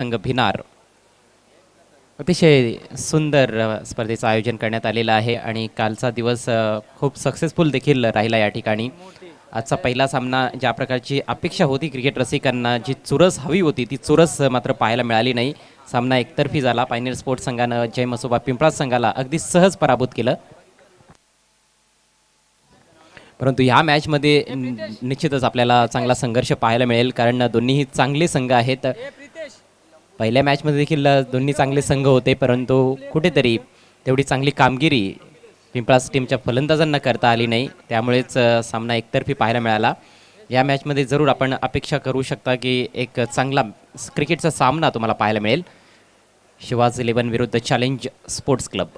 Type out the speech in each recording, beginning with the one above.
संघ भिनार. अतिशय सुंदर स्पर्धेचं आयोजन करण्यात आलेलं आहे आणि कालचा दिवस खूप सक्सेसफुल देखील राहिला या ठिकाणी. आजचा पहिला सामना ज्या प्रकारची अपेक्षा होती क्रिकेट रसिकांना, जी चुरस हवी होती ती चुरस मात्र पाहायला मिळाली नाही. सामना एकतर्फी झाला. पायनियर स्पोर्ट्स संघानं जय मसोबा पिंपळास संघाला अगदी सहज पराभूत केलं. परंतु ह्या मॅचमध्ये निश्चितच आपल्याला चांगला संघर्ष पाहायला मिळेल, कारण दोन्हीही चांगले संघ आहेत. पहिल्या मॅचमध्ये देखील दोन्ही चांगले संघ होते, परंतु कुठेतरी तेवढी चांगली कामगिरी पिंपळास टीमच्या फलंदाजांना करता आली नाही. त्यामुळेच सामना एकतर्फी पाहायला मिळाला. या मॅचमध्ये जरूर आपण अपेक्षा करू शकता की एक चांगला क्रिकेटचा सामना तुम्हाला पाहायला मिळेल. शिवाज 11 विरुद्ध चॅलेंज स्पोर्ट्स क्लब.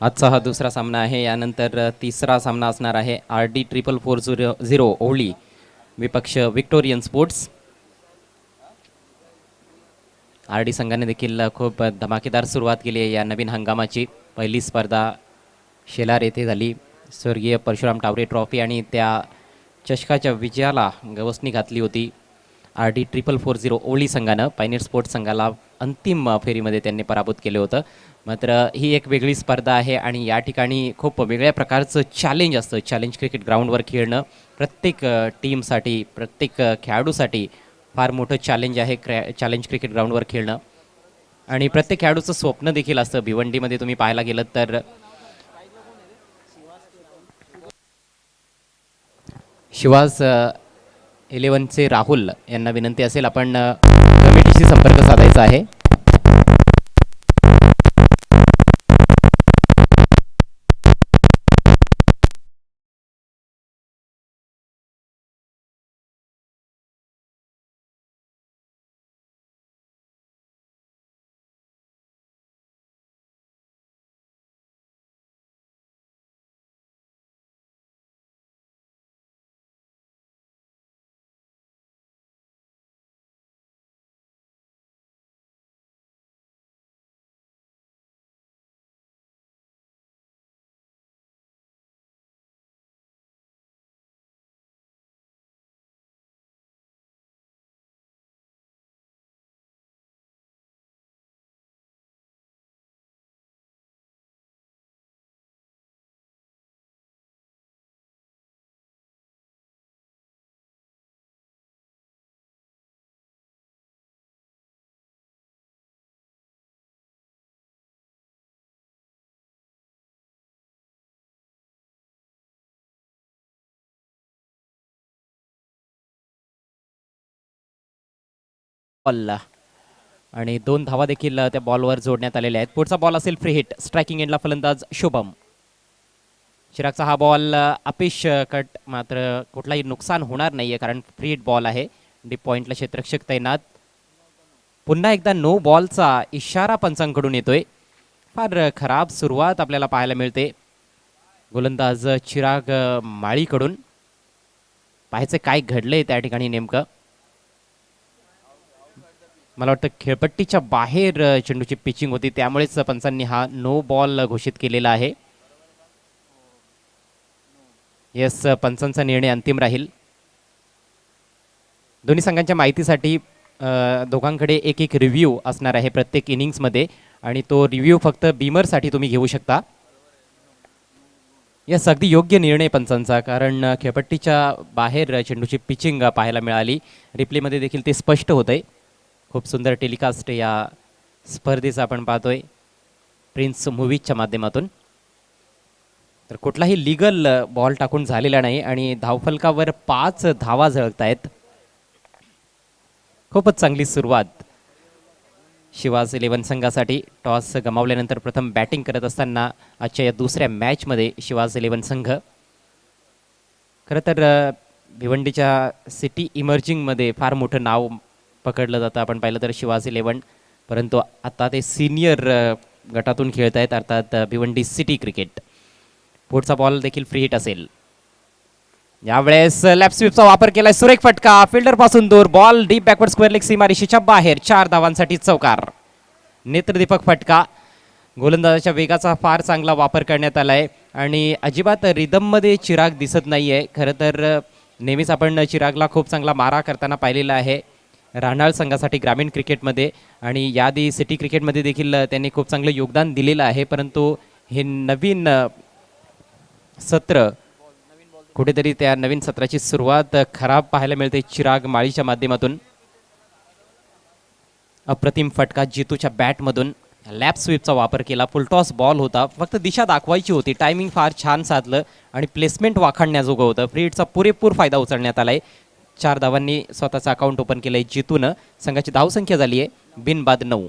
आजचा हा दुसरा सामना आहे. यानंतर तिसरा सामना असणार आहे RD 4440 ओवळी विपक्ष विक्टोरियन स्पोर्ट्स. RD संघाने देखील खूप धमाकेदार सुरुवात केली आहे या नवीन हंगामाची. पहिली स्पर्धा शेलार येथे झाली. स्वर्गीय परशुराम टावरे ट्रॉफी आणि त्या चषकाच्या विजयाला गवसणी घातली होती. RD 4440 ओवळी संघानं पायनियर स्पोर्ट्स संघाला अंतिम फेरीमध्ये त्यांनी पराभूत केलं होतं. मात्र ही एक वेगळी स्पर्धा आहे आणि या ठिकाणी खूप वेगळ्या प्रकारचं चॅलेंज असतं. चॅलेंज क्रिकेट ग्राउंडवर खेळणं प्रत्येक टीमसाठी, प्रत्येक खेळाडूसाठी फार मोठं चॅलेंज आहे चॅलेंज क्रिकेट ग्राउंडवर खेळणं. आणि प्रत्येक खेळाडूचं स्वप्न देखील असतं. भिवंडीमध्ये तुम्ही पाहायला गेलं तर शिवाज 11चे राहुल यांना विनंती असेल, आपण कमिटीशी संपर्क साधायचा आहे. बॉल आणि 2 धावा देखील त्या बॉलवर जोडण्यात आलेल्या आहेत. पुढचा बॉल असेल फ्री हिट. स्ट्रायकिंग एंडला फलंदाज शुभम. चिरागचा हा बॉल अपेश कट, मात्र कुठलाही नुकसान होणार नाहीये कारण फ्री हिट बॉल आहे. डीप पॉइंटला क्षेत्ररक्षक तैनात. पुन्हा एकदा नो बॉलचा इशारा पंचांकडून येतोय. फार खराब सुरुवात आपल्याला पाहायला मिळते गोलंदाज चिराग माळीकडून. पाहायचं काय घडलंय त्या ठिकाणी नेमकं. मला वाटतं खेळपट्टीच्या बाहेर चेंडूची पिचिंग होती, त्यामुळेच पंचांनी हा नो बॉल घोषित केलेला आहे. येस, पंचांचा निर्णय अंतिम राहील. दोन्ही संघांच्या माहितीसाठी दोघांकडे एक एक रिव्ह्यू असणार आहे प्रत्येक इनिंग्समध्ये आणि तो रिव्ह्यू फक्त बीमरसाठी तुम्ही घेऊ शकता. येस, अगदी योग्य निर्णय पंचांचा, कारण खेळपट्टीच्या बाहेर चेंडूची पिचिंग पाहायला मिळाली. रिप्लेमध्ये देखील ते स्पष्ट होतंय. खूप सुंदर टेलिकास्ट या स्पर्धेचा आपण पाहतोय प्रिन्स मूवीजच्या माध्यमातून. तर कुठलाही लिगल बॉल टाकून झालेला नाही आणि धावफलकावर 5 धावा झळकत आहेत. खूपच चांगली सुरुवात शिवाज 11 संघासाठी. टॉस गमावल्यानंतर प्रथम बॅटिंग करत असताना आजच्या या दुसऱ्या मॅचमध्ये शिवाज 11 संघ. खरं तर भिवंडीच्या सिटी इमर्जिंगमध्ये फार मोठं नाव पकडलं जातं. आपण पाहिलं तर शिवाज 11, परंतु आता ते सिनियर गटातून खेळत आहेत, अर्थात भिवंडी सिटी क्रिकेट. पुढचा बॉल देखील फ्री हिट असेल. यावेळेस लॅप स्वीपचा वापर केलाय. सुरेख फटका फिल्डर पासून दूर. Ball deep backward square leg सीमारेषेच्या बाहेर. 4 धावांसाठी चौकार. नेत्रदीपक फटका. गोलंदाजाच्या वेगाचा फार चांगला वापर करण्यात आला आहे आणि अजिबात रिदममध्ये चिराग दिसत नाही आहे. खरं तर नेहमीच आपण चिरागला खूप चांगला मारा करताना पाहिलेला आहे राहणार संघासाठी ग्रामीण क्रिकेटमध्ये आणि याआधी सिटी क्रिकेटमध्ये देखील त्यांनी खूप चांगलं योगदान दिलेलं आहे. परंतु हे नवीन सत्र कुठेतरी त्या नवीन सत्राची सुरुवात खराब पाहायला मिळते चिराग माळीच्या माध्यमातून. अप्रतिम फटका जितूच्या बॅटमधून. लॅप स्वीपचा वापर केला. फुलटॉस बॉल होता. फक्त दिशा दाखवायची होती. टायमिंग फार छान साधलं आणि प्लेसमेंट वाखाणण्याजोगं होतं. फ्री हिटचा पुरेपूर फायदा उचलण्यात आलाय. 4 धावांनी स्वतःचं अकाउंट ओपन केलंय जितूनं. संघाची धावसंख्या झाली आहे बिनबाद 9.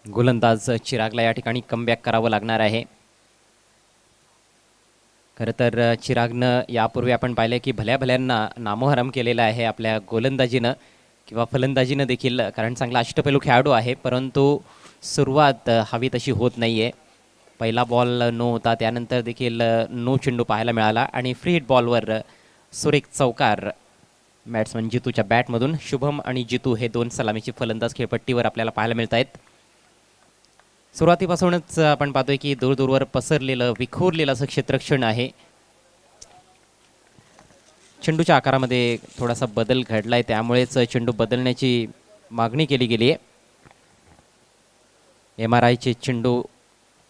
गोलंदाज चिरागला या ठिकाणी कमबॅक करावं लागणार आहे. खरं तर चिरागनं यापूर्वी आपण पाहिलं की भल्या भल्यांना नामोहरम केलेलं आहे आपल्या गोलंदाजीनं किंवा फलंदाजीनं देखील, कारण चांगला अष्टपैलू खेळाडू आहे. परंतु सुरुवात हवी तशी होत नाही आहे. पहिला बॉल नो होता, त्यानंतर देखील नो चेंडू पाहायला मिळाला आणि फ्री हिट बॉलवर सुरेख चौकार बॅट्समन जितूच्या बॅटमधून. शुभम आणि जितू हे 2 सलामीचे फलंदाज खेळपट्टीवर आपल्याला पाहायला मिळत आहेत. सुरुवातीपासूनच आपण पाहतोय की दूरदूरवर पसरलेलं विखुरलेलं असं क्षेत्ररक्षण आहे. चेंडूच्या आकारामध्ये थोडासा बदल घडलाय, त्यामुळेच चेंडू बदलण्याची मागणी केली गेली आहे. MRIचे चेंडू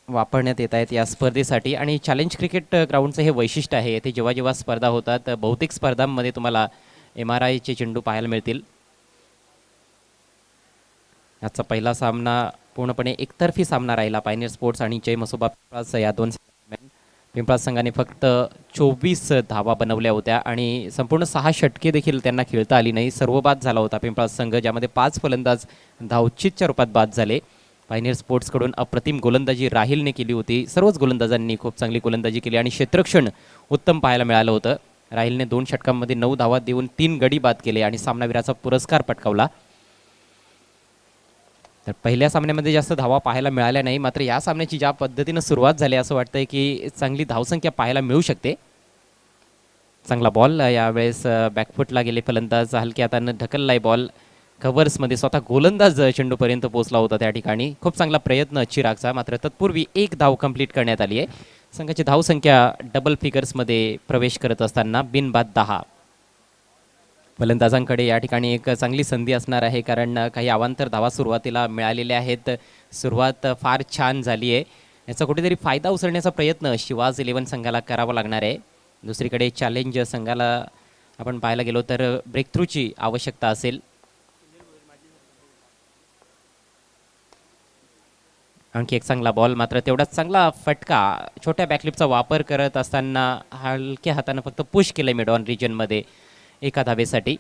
वापरण्यात येत आहेत या स्पर्धेसाठी आणि चॅलेंज क्रिकेट ग्राउंडचं हे वैशिष्ट्य आहे. येथे जेव्हा जेव्हा स्पर्धा होतात बहुतेक स्पर्धांमध्ये तुम्हाला MRIचे चेंडू पाहायला मिळतील. आजचा पहिला सामना पूर्णपणे एकतर्फी सामना राहिला पायनियर स्पोर्ट्स आणि जय मसोबा पिंपळास या 2 संघांदरम्यान. पिंपळास संघाने फक्त 24 धावा बनवल्या होत्या आणि संपूर्ण 6 षटके देखील त्यांना खेळता आली नाही. सर्व बाद झाला होता पिंपळास संघ, ज्यामध्ये 5 फलंदाज धावचीतच्या रूपात बाद झाले. पायनियर स्पोर्ट्सकडून अप्रतिम गोलंदाजी राहिलने केली होती. सर्वच गोलंदाजांनी खूप चांगली गोलंदाजी केली आणि क्षेत्ररक्षण उत्तम पाहायला मिळालं होतं. राहिलने 2 षटकांमध्ये 9 धावा देऊन 3 गडी बाद केले आणि सामनावीराचा पुरस्कार पटकावला. तर पहिल्या सामन्यामध्ये जास्त धावा पाहायला मिळाल्या नाही, मात्र या सामन्याची ज्या पद्धतीनं सुरुवात झाली असं वाटतंय की चांगली धावसंख्या पाहायला मिळू शकते. चांगला बॉल यावेळेस बॅकफुटला गेले फलंदाज. हलक्या हातानं ढकललाय बॉल कव्हर्समध्ये. स्वतः गोलंदाज चेंडूपर्यंत पोहोचला होता त्या ठिकाणी. खूप चांगला प्रयत्न चिरागचा, मात्र तत्पूर्वी 1 धाव कंप्लीट करण्यात आली आहे. संघाची धावसंख्या डबल फिगर्समध्ये प्रवेश करत असताना बिनबाद 10. फलंदाजांकडे या ठिकाणी एक चांगली संधी असणार आहे, कारण काही अवांतर धावा सुरुवातीला मिळालेल्या आहेत. सुरुवात फार छान झाली आहे. याचा कुठेतरी फायदा उचलण्याचा प्रयत्न शिवाज 11 संघाला करावा लागणार आहे. दुसरीकडे चॅलेंज संघाला आपण पाहायला गेलो तर ब्रेकथ्रूची आवश्यकता असेल. आणखी एक चांगला बॉल, मात्र तेवढाच चांगला फटका. छोट्या बॅकलिपचा वापर करत असताना हलक्या हातानं फक्त पुश केलं मिड ऑन रिजनमध्ये एका धावेसाठी.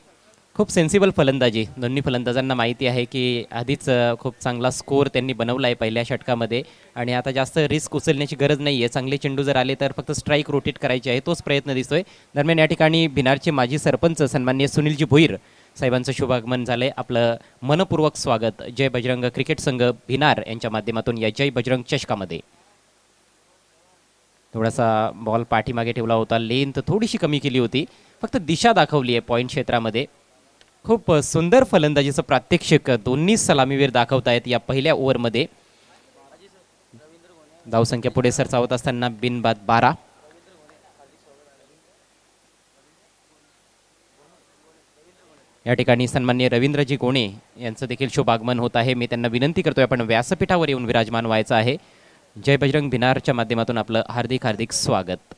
खूप सेन्सिबल फलंदाजी. दोन्ही फलंदाजांना माहिती आहे की आधीच खूप चांगला स्कोअर त्यांनी बनवला आहे पहिल्या षटकामध्ये आणि आता जास्त रिस्क उचलण्याची गरज नाही आहे. चांगले चेंडू जर आले तर फक्त स्ट्राईक रोटेट करायचे आहे, तोच प्रयत्न दिसतोय. दरम्यान या ठिकाणी भिनारचे माजी सरपंच सन्माननीय सुनीलजी भोईर साहेबांचं शुभागमन झालंय. आपलं मनपूर्वक स्वागत जय बजरंग क्रिकेट संघ भिनार यांच्या माध्यमातून या जय बजरंग चषकामध्ये. थोडासा बॉल पाठीमागे ठेवला होता, लेंथ थोडीशी कमी केली होती, फक्त दिशा दाखवली आहे पॉईंट क्षेत्रामध्ये. खूप सुंदर फलंदाजीचं प्रात्यक्षिक दोन्ही सलामीवीर दाखवतायत या पहिल्या ओव्हरमध्ये. धावसंख्या पुढे सरसावत असताना बिनबाद 12. या ठिकाणी सन्माननीय रवींद्रजी गोणे यांचं देखील शुभागमन होत आहे. मी त्यांना विनंती करतोय आपण व्यासपीठावर येऊन विराजमान व्हायचं आहे. जय बजरंग भिनारच्या माध्यमातून आपलं हार्दिक हार्दिक स्वागत.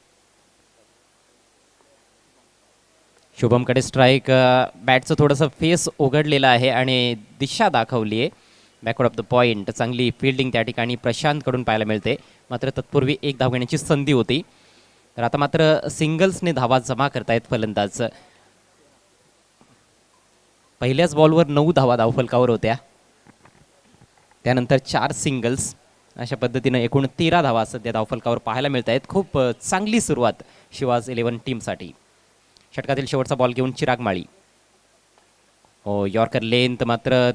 शुभमकडे स्ट्राईक. बॅटचं थोडंसं फेस उघडलेलं आहे आणि दिशा दाखवली आहे बॅकवर्ड ऑफ द पॉईंट. चांगली फिल्डिंग त्या ठिकाणी प्रशांतकडून पाहायला मिळते, मात्र तत्पूर्वी 1 धाव घेण्याची संधी होती. तर आता मात्र सिंगल्सने धावा जमा करतायत फलंदाज. पहिल्याच बॉलवर 9 धावा धावफलकावर होत्या, त्यानंतर 4 सिंगल्स. अशा पद्धतीनं एकूण 13 धावा सध्या धावफलकावर पाहायला मिळत आहेत. खूप चांगली सुरुवात शिवाज 11 टीमसाठी. षटकातील शेवटचा बॉल घेऊन चिराग माळी. हो, यॉर्कर लेंथ, मात्र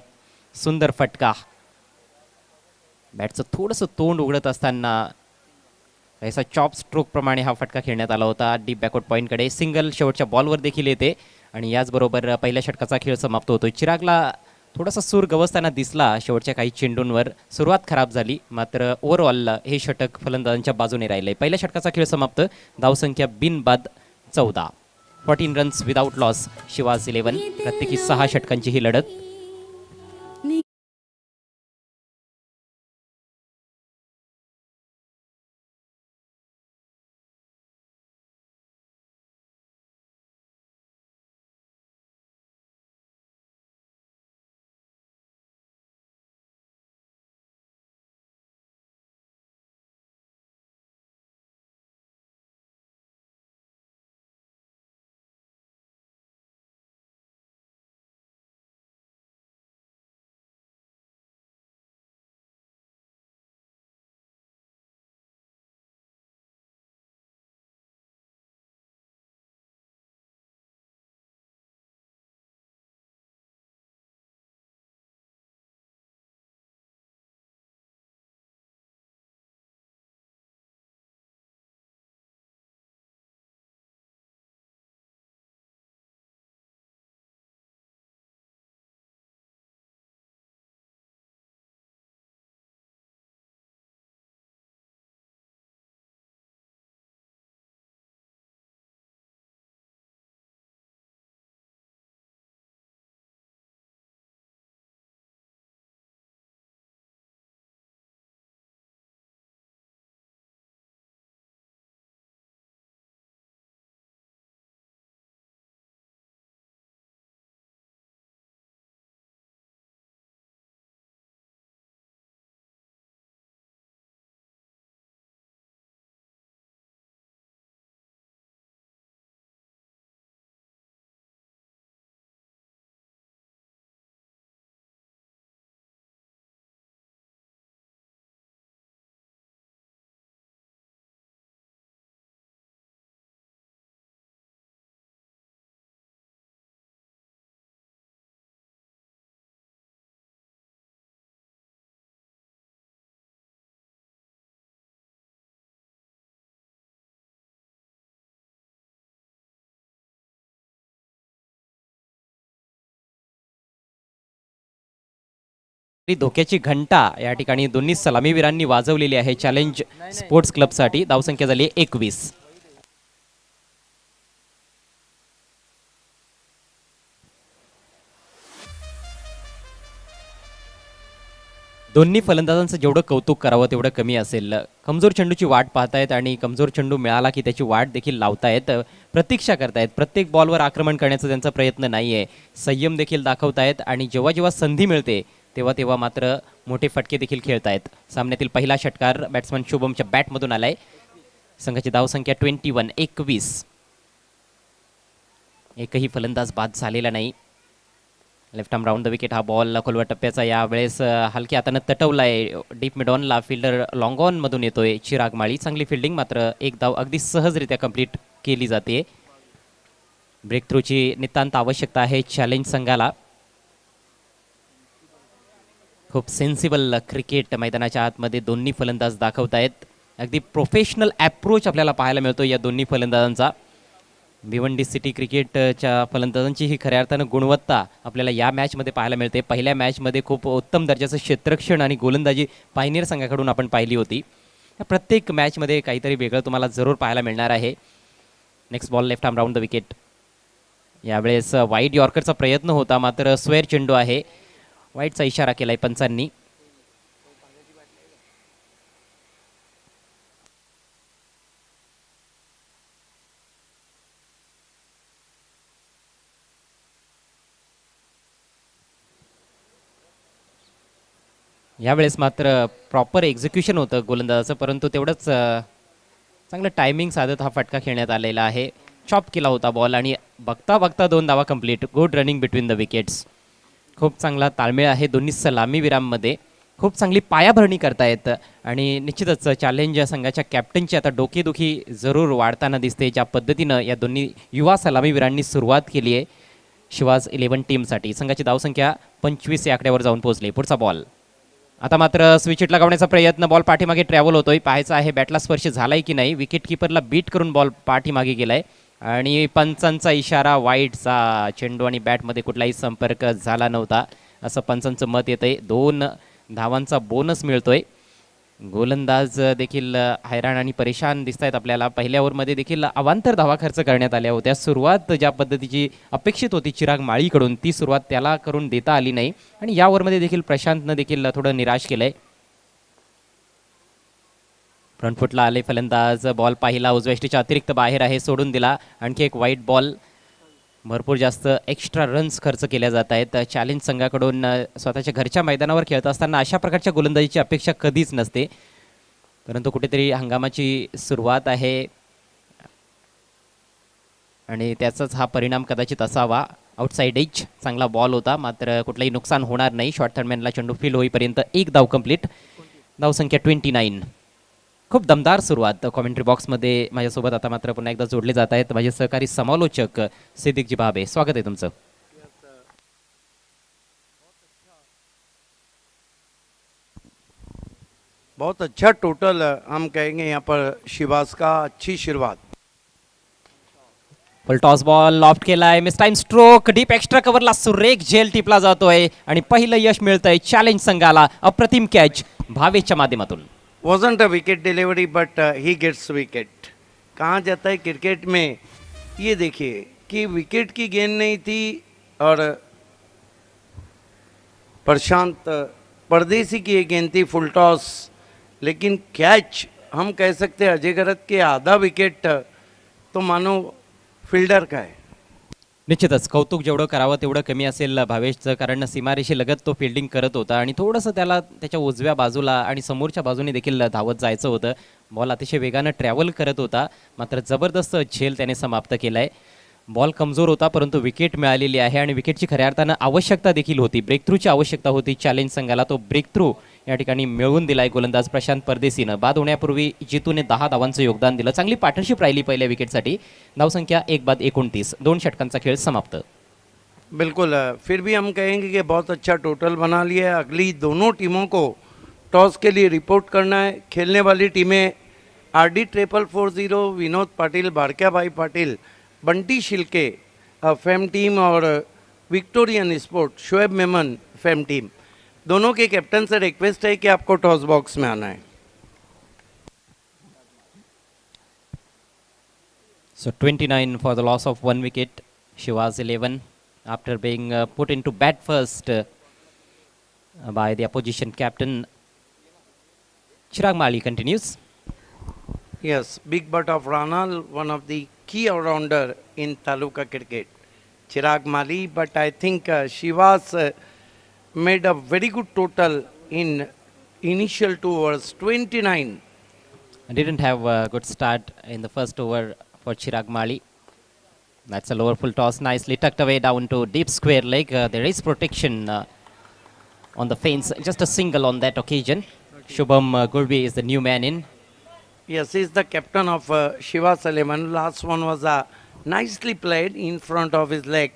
सुंदर फटका. बॅटचं थोडंसं तोंड उघडत असताना काहीसा चॉप स्ट्रोक प्रमाणे हा फटका खेळण्यात आला होता डीप बॅकवर्ड पॉईंटकडे. सिंगल शेवटच्या बॉलवर देखील येते आणि याचबरोबर पहिल्या षटकाचा खेळ समाप्त होतो. चिरागला थोडासा सूर गवसताना दिसला शेवटच्या काही चेंडूंवर. सुरुवात खराब झाली, मात्र ओव्हरऑल हे षटक फलंदाजांच्या बाजूने राहिले. पहिल्या षटकाचा खेळ समाप्त. धावसंख्या बिनबाद 14. 14 रन्स विदाउट लॉस. शिवाज 11. प्रत्येकी 6 षटकांची ही लढत. धोक्याची घंटा या ठिकाणी दोन्ही सलामीवीरांनी वाजवलेली आहे चॅलेंज स्पोर्ट्स क्लबसाठी. धावसंख्या झाली 21. दोन्ही फलंदाजांचं जेवढं कौतुक करावं तेवढं कमी असेल. कमजोर चेंडूची वाट पाहतायत आणि कमजोर चेंडू मिळाला की त्याची वाट देखील लावतायत. प्रतीक्षा करतायत. प्रत्येक बॉलवर आक्रमण करण्याचा त्यांचा प्रयत्न नाही आहे. संयम देखील दाखवतायत आणि जेव्हा जेव्हा संधी मिळते तेव्हा तेव्हा मात्र मोठे फटके देखील खेळतायत. सामन्यातील पहिला षटकार बॅट्समन शुभमच्या बॅटमधून आलाय. संघाची धावसंख्या 21. एकही फलंदाज बाद झालेला नाही. Left arm round the wicket हा बॉल खोलवा टप्प्याचा यावेळेस हलक्या हातानं तटवलाय. डीप मिड ऑनला फिल्डर लॉंग ऑन मधून येतोय चिराग माळी. चांगली फिल्डिंग, मात्र एक धाव अगदी सहजरित्या कंप्लीट केली जाते. ब्रेक थ्रूची नितांत आवश्यकता आहे चॅलेंज संघाला. खूप सेन्सिबल क्रिकेट मैदानाच्या आतमध्ये दोन्ही फलंदाज दाखवतायत. अगदी प्रोफेशनल अप्रोच आपल्याला पाहायला मिळतो या दोन्ही फलंदाजांचा. भिवंडी सिटी क्रिकेटच्या फलंदाजांची ही खऱ्या अर्थानं गुणवत्ता आपल्याला या मॅचमध्ये पाहायला मिळते. पहिल्या मॅचमध्ये खूप उत्तम दर्जाचं क्षेत्ररक्षण आणि गोलंदाजी पायनियर संघाकडून आपण पाहिली होती. प्रत्येक मॅचमध्ये काहीतरी वेगळं तुम्हाला जरूर पाहायला मिळणार आहे. Next ball left arm round the wicket. यावेळेस वाईड यॉर्करचा प्रयत्न होता, मात्र स्क्वेअर चेंडू आहे. वाईटचा इशारा केलाय पंचांनी. यावेळेस मात्र प्रॉपर एक्झिक्युशन होतं गोलंदाजाचं, परंतु तेवढंच चांगलं टायमिंग साधत हा फटका खेळण्यात आलेला आहे. चॉप केला होता बॉल आणि बघता बघता 2 धावा complete. Good running between the wickets. खूप चांगला ताळमेळ आहे दोन्ही सलामीवीरांमध्ये. खूप चांगली पायाभरणी करतायत आणि निश्चितच चॅलेंज संघाच्या कॅप्टनची आता डोकेदुखी जरूर वाढताना दिसते. ज्या पद्धतीनं या दोन्ही युवा सलामीवीरांनी सुरुवात केली आहे शिवाज 11 टीमसाठी. संघाची धावसंख्या 25 या आकड्यावर जाऊन पोहोचली. पुढचा बॉल आता मात्र स्विच हिट लगावण्याचा प्रयत्न, बॉल पाठीमागे ट्रॅव्हल होतोय, पाहायचं आहे बॅटला स्पर्श झालाय की नाही. विकेट किपरला बीट करून बॉल पाठीमागे गेलाय आणि पंचांचा इशारा, वाईटचा. चेंडू आणि बॅटमध्ये कुठलाही संपर्क झाला नव्हता असं पंचांचं मत येतंय. 2 धावांचा बोनस मिळतोय. गोलंदाज देखील हैराण आणि परेशान दिसत आहेत आपल्याला. पहिल्या ओव्हरमध्ये देखील अवांतर धावा खर्च करण्यात आल्या होत्या. सुरुवात ज्या पद्धतीची अपेक्षित होती चिराग माळीकडून, ती सुरुवात त्याला करून देता आली नाही आणि या ओव्हरमध्ये देखील प्रशांतनं देखील थोडं निराश केलंय. फ्रंट फुटला आले फलंदाज, बॉल पाहिला उजव्या यष्टीच्या अतिरिक्त बाहेर आहे, सोडून दिला. आणखी एक वाईट बॉल. भरपूर जास्त एक्स्ट्रा रन्स खर्च केल्या जात आहेत चॅलेंज संघाकडून. स्वतःच्या घरच्या मैदानावर खेळत असताना अशा प्रकारच्या गोलंदाजीची अपेक्षा कधीच नसते, परंतु कुठेतरी हंगामाची सुरुवात आहे आणि त्याचाच हा परिणाम कदाचित असावा. आउटसाईड एज चांगला बॉल होता, मात्र कुठलंही नुकसान होणार नाही. शॉर्ट थर्डमॅनला चेंडू फील होईपर्यंत एक धाव कंप्लीट. धावसंख्या 29. खूप दमदार सुरुवात. कॉमेंट्री बॉक्समध्ये माझ्यासोबत आता मात्र पुन्हा एकदा जोडले जात आहेत माझे सहकारी समालोचक सिद्दीकजी भाबे. स्वागत आहे तुमचं. बहुत अच्छा टोटल हम कहेंगे यहाँ पर शिवास का, अच्छी शुरुआत. फुल टॉस बॉल लॉफ्ट केलाय, mistime stroke, deep extra कव्हरला सुरेख झेल टिपला जातोय आणि पहिलं यश मिळतंय चॅलेंज संघाला. अप्रतिम कॅच भावेच्या माध्यमातून. wasn't a wicket delivery but he gets wicket. कहाँ जाता है क्रिकेट में, ये देखिए कि विकेट की गेंद नहीं थी और प्रशांत परदेसी की एक गेंद थी फुल टॉस, लेकिन कैच हम कह सकते हैं अजय गरत के आधा विकेट तो मानो फील्डर का है. निश्चितच कौतुक जेवढं करावं तेवढं कमी असेल भावेशचं, कारण सीमारेषेलगत तो फिल्डिंग करत होता आणि थोडंसं त्याला त्याच्या उजव्या बाजूला आणि समोरच्या बाजूने देखील धावत जायचं होतं. बॉल अतिशय वेगानं ट्रॅव्हल करत होता, मात्र जबरदस्त झेल त्याने समाप्त केलाय. बॉल कमजोर होता परंतु विकेट मिळालेली आहे आणि विकेटची खऱ्या अर्थानं आवश्यकता देखील होती. ब्रेक थ्रूची आवश्यकता होती चॅलेंज संघाला. तो ब्रेक थ्रू या ठिकाणी मिळवून दिलाय गोलंदाज प्रशांत परदेसीनं. बाद होण्यापूर्वी जितूने 10 धावांचं योगदान दिलं. चांगली पार्टनरशिप राहिली पहिल्या विकेटसाठी. धावसंख्या 1/29. 2 षटकांचा खेळ समाप्त. बिल्कुल, फिर भी हम कहेंगे कि बहुत अच्छा टोटल बना लिया है. अगली दोनों टीमों को टॉस के लिए रिपोर्ट करना है. खेलने वाली टीमें RD 4440, विनोद पाटिल, भारक्या भाई पाटिल, बंटी शिल्के फेम टीम और Victorian sport Shoaib Memon fame team. दोनों के कैप्टन से रिक्वेस्ट है कि आपको टॉस बॉक्स में आना है. So 29 for the loss of 1 wicket. Shivas 11 after being put into bat first by the opposition captain. Chirag Mali continues. Yes, big butt of Ranal, one of the key all-rounder in Taluka cricket. Chirag Mali, but I think Shivas made a very good total in initial 2 overs, 29. Didn't have a good start in the first over for Chirag Mali. That's a lower full toss, nicely tucked away down to deep square leg. There is protection on the fence, just a single on that occasion. Shubham Gurbi is the new man in. Yes, he's the captain of Shivas 11. Last one was nicely played in front of his leg,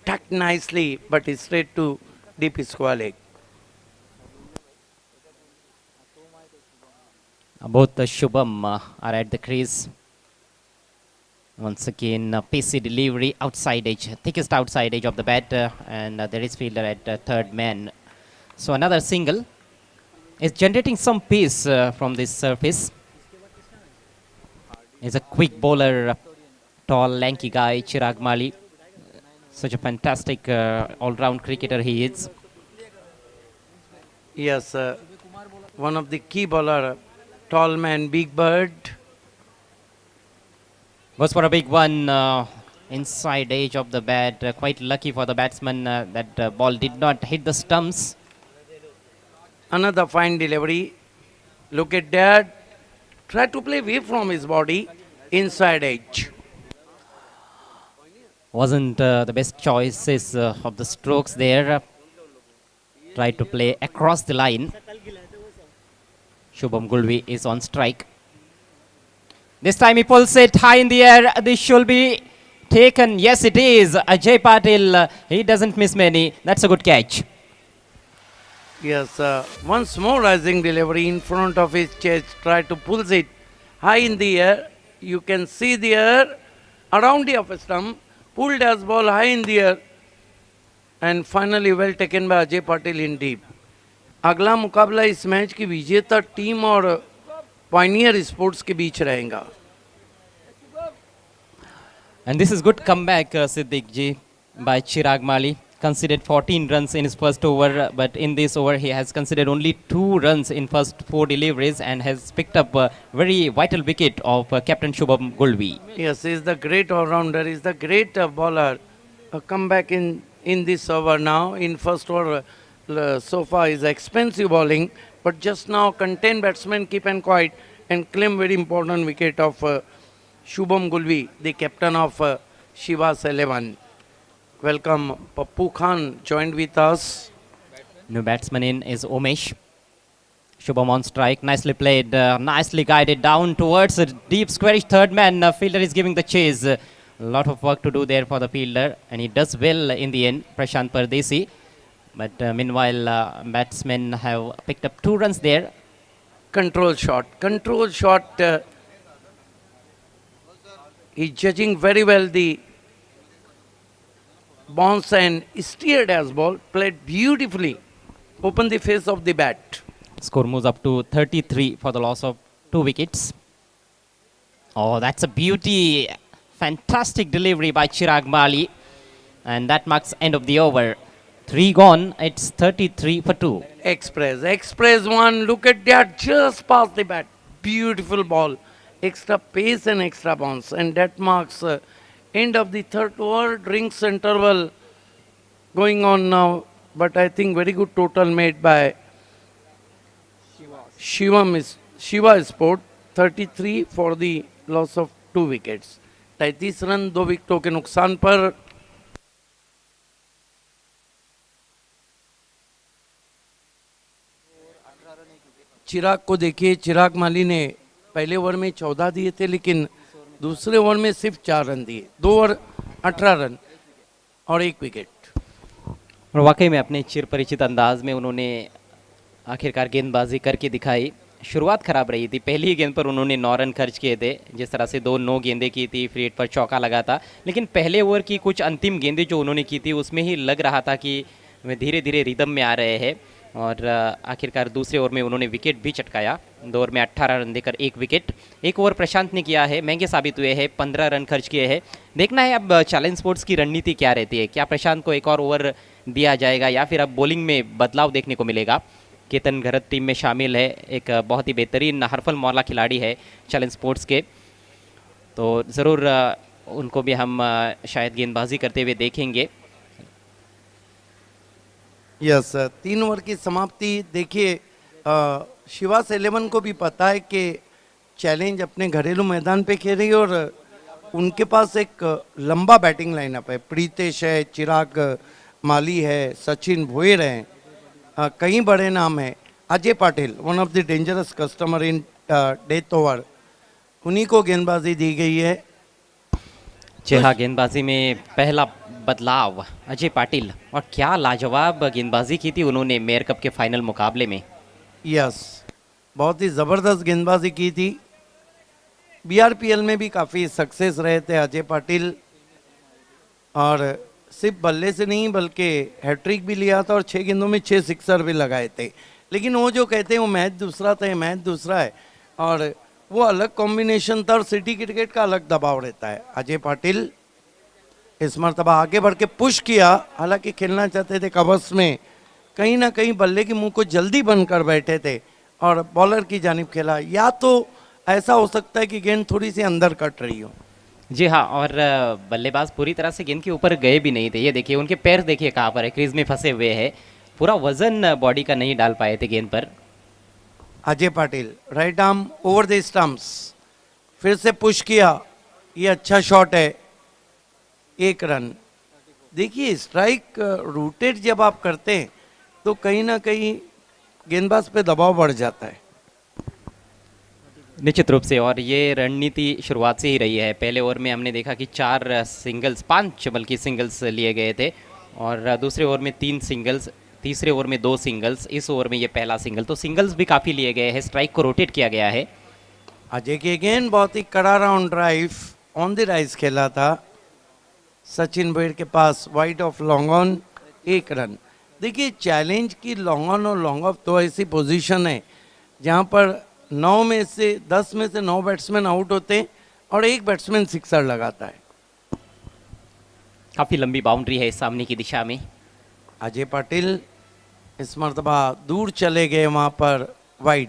tucked nicely, but it's straight to deep square leg. Both the Shubham are at the crease. Once again, pacey delivery, outside edge, thickest outside edge of the bat, and there is fielder at third man. So another single is generating some pace from this surface. He's a quick bowler, tall, lanky guy, Chirag Mali. Such a fantastic all-round cricketer he is. Yes, one of the key bowler, tall man, big bird. Goes for a big one, inside edge of the bat. Quite lucky for the batsman that ball did not hit the stumps. Another fine delivery. Look at that. Try to play away from his body, inside edge. Wasn't the best choices of the strokes there. Tried to play across the line. Shubham Gulvi is on strike. This time he pulls it high in the air. This should be taken. Yes, it is. Ajay Patil, he doesn't miss many. That's a good catch. Yes, once more rising delivery in front of his chest, try to pull it high in the air. You can see the air around the off stump, pulled as ball high in the air, and finally well taken by Ajay Patil in deep. अगला मुकाबला इस match की विजेता team और Pioneer sports के बीच रहेगा. And this is good comeback, Siddiq ji, by Chirag Mali. Considered 14 runs in his first over, but in this over he has considered only 2 runs in first 4 deliveries and has picked up a very vital wicket of Captain Shubham Gulvi. Yes, he is the great all-rounder, he is the great bowler. A comeback in this over now. In first over, so far is expensive bowling, but just now contain batsmen keep and quiet and claim very important wicket of Shubham Gulvi, the captain of Shivas 11. Welcome, Pappu Khan joined with us. New batsman in is Umesh. Shubham on strike, nicely played, nicely guided down towards a deep squarish third man. Fielder is giving the chase. A lot of work to do there for the fielder, and he does well in the end, Prashant Pardesi. But meanwhile, batsmen have picked up 2 runs there. Control shot. He's judging very well the bounce and steered as ball, played beautifully, opened the face of the bat. Score moves up to 33 for the loss of 2 wickets. Oh, that's a beauty. Fantastic delivery by Chirag Mali. And that marks end of the over. 3 gone, it's 33 for 2. Express one, look at that, just past the bat. Beautiful ball. Extra pace and extra bounce. And that marks end of the third over. Drinks interval going on now. But I think very good total made by Shiva Sport. 33 for the loss of 2 wickets. 33 run 2 विकेटों के नुकसान पर. चिराग को देखिए, चिराग माली ने पहले over में 14 दिए थे, लेकिन दूसरे ओवर में सिर्फ 4 रन दिए. 2 ओवर 18 रन और 1 विकेट. और वाकई में अपने चिरपरिचित अंदाज में उन्होंने आखिरकार गेंदबाजी करके दिखाई. शुरुआत खराब रही थी. पहली गेंद पर उन्होंने 9 रन खर्च किए थे, जिस तरह से 2 गेंदें की थी, फ्री हिट पर चौका लगा था. लेकिन पहले ओवर की कुछ अंतिम गेंदें जो उन्होंने की थी, उसमें ही लग रहा था कि वे धीरे धीरे रिदम में आ रहे हैं. और आखिरकार दूसरे ओवर में उन्होंने विकेट भी चटकाया. 2 ओवर में 18 रन देकर 1 विकेट. 1 ओवर प्रशांत ने किया है, महंगे साबित हुए हैं. 15 रन खर्च किए हैं. देखना है अब चैलेंज स्पोर्ट्स की रणनीति क्या रहती है. क्या प्रशांत को एक और ओवर दिया जाएगा या फिर अब बॉलिंग में बदलाव देखने को मिलेगा. केतन घरत टीम में शामिल है, एक बहुत ही बेहतरीन हरफल मौला खिलाड़ी है चैलेंज स्पोर्ट्स के. तो ज़रूर उनको भी हम शायद गेंदबाजी करते हुए देखेंगे. यस, 3 ओवर की समाप्ति. देखिए, शिवास 11 को भी पता है कि चैलेंज अपने घरेलू मैदान पे खेल रही है और उनके पास एक लंबा बैटिंग लाइनअप है. प्रीतेश है, चिराग माली है, सचिन भोयर हैं, कई बड़े नाम हैं. Ajay Patil, one of the dangerous customer in death over, उन्हीं को गेंदबाजी दी गई है. जी हाँ, गेंदबाजी में पहला बदलाव अजय पाटिल. और क्या लाजवाब गेंदबाजी की थी उन्होंने मेयर कप के फाइनल मुकाबले में. यस, बहुत ही ज़बरदस्त गेंदबाजी की थी. बीआरपीएल में भी काफ़ी सक्सेस रहे थे अजय पाटिल, और सिर्फ बल्ले से नहीं बल्कि हैट्रिक भी लिया था और 6 गेंदों में 6 सिक्सर भी लगाए थे. लेकिन वो जो कहते हैं वो मैच दूसरा था, ये मैच दूसरा है, और वो अलग कॉम्बिनेशन था और सिटी क्रिकेट का अलग दबाव रहता है. अजय पाटिल इस मरतबा आगे बढ़ के पुश किया, हालांकि खेलना चाहते थे कवर्स में, कहीं ना कहीं बल्ले के मुंह को जल्दी बंद कर बैठे थे और बॉलर की जानिब खेला. या तो ऐसा हो सकता है कि गेंद थोड़ी सी अंदर कट रही हो. जी हाँ, और बल्लेबाज पूरी तरह से गेंद के ऊपर गए भी नहीं थे. ये देखिए, उनके पैर देखिए कहाँ पर है, क्रीज में फंसे हुए हैं. पूरा वजन बॉडी का नहीं डाल पाए थे गेंद पर. Ajay Patil right arm over the stumps, फिर से पुश किया. ये अच्छा शॉट है, 1 रन. देखिए, स्ट्राइक रूटेड जब आप करते हैं तो कहीं ना कहीं गेंदबाज पे दबाव बढ़ जाता है. निश्चित रूप से, और ये रणनीति शुरुआत से ही रही है. पहले ओवर में हमने देखा कि 4 सिंगल्स, 5 बल्कि सिंगल्स लिए गए थे, और दूसरे ओवर में 3 सिंगल्स, तीसरे ओवर में 2 सिंगल्स, इस ओवर में ये पहला सिंगल, तो सिंगल्स भी काफ़ी लिए गए हैं, स्ट्राइक को रोटेट किया गया है। अजय की अगेन बहुत ही कड़ा round drive on the rise खेला था, सचिन बेड़ के पास wide off long on, 1 run. देखिए चैलेंज की लॉन्ग ऑन और लॉन्ग ऑफ तो ऐसी पोजीशन है जहां पर 9 में से 10 में से 9 बैट्समैन आउट होते हैं और 1 बैट्समैन सिक्सर लगाता है। काफ़ी लंबी बाउंड्री है इस सामने की दिशा में। अजय पाटिल इस मरतबा दूर चले गए वहां पर वाइड,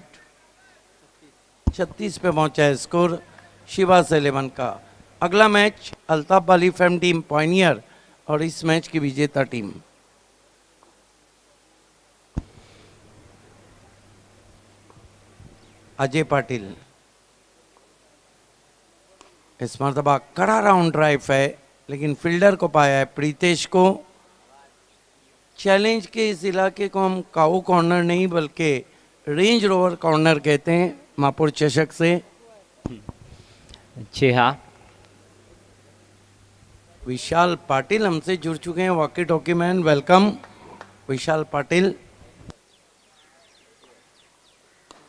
36 पे पहुंचा है स्कोर शिवास 11 का। अगला match Altaf Ali fam team Pioneer और इस मैच की विजेता टीम। अजय पाटिल इस मरतबा कड़ा राउंड ड्राइव है लेकिन फील्डर को पाया है प्रीतेश को। चैलेंज के इस इलाके को हम काऊ कॉर्नर नहीं बल्कि रेंज रोवर कॉर्नर कहते हैं मापुर चषक से। जी हाँ, विशाल पाटिल हमसे जुड़ चुके हैं, वॉकी टॉकी मैन, वेलकम विशाल पाटिल।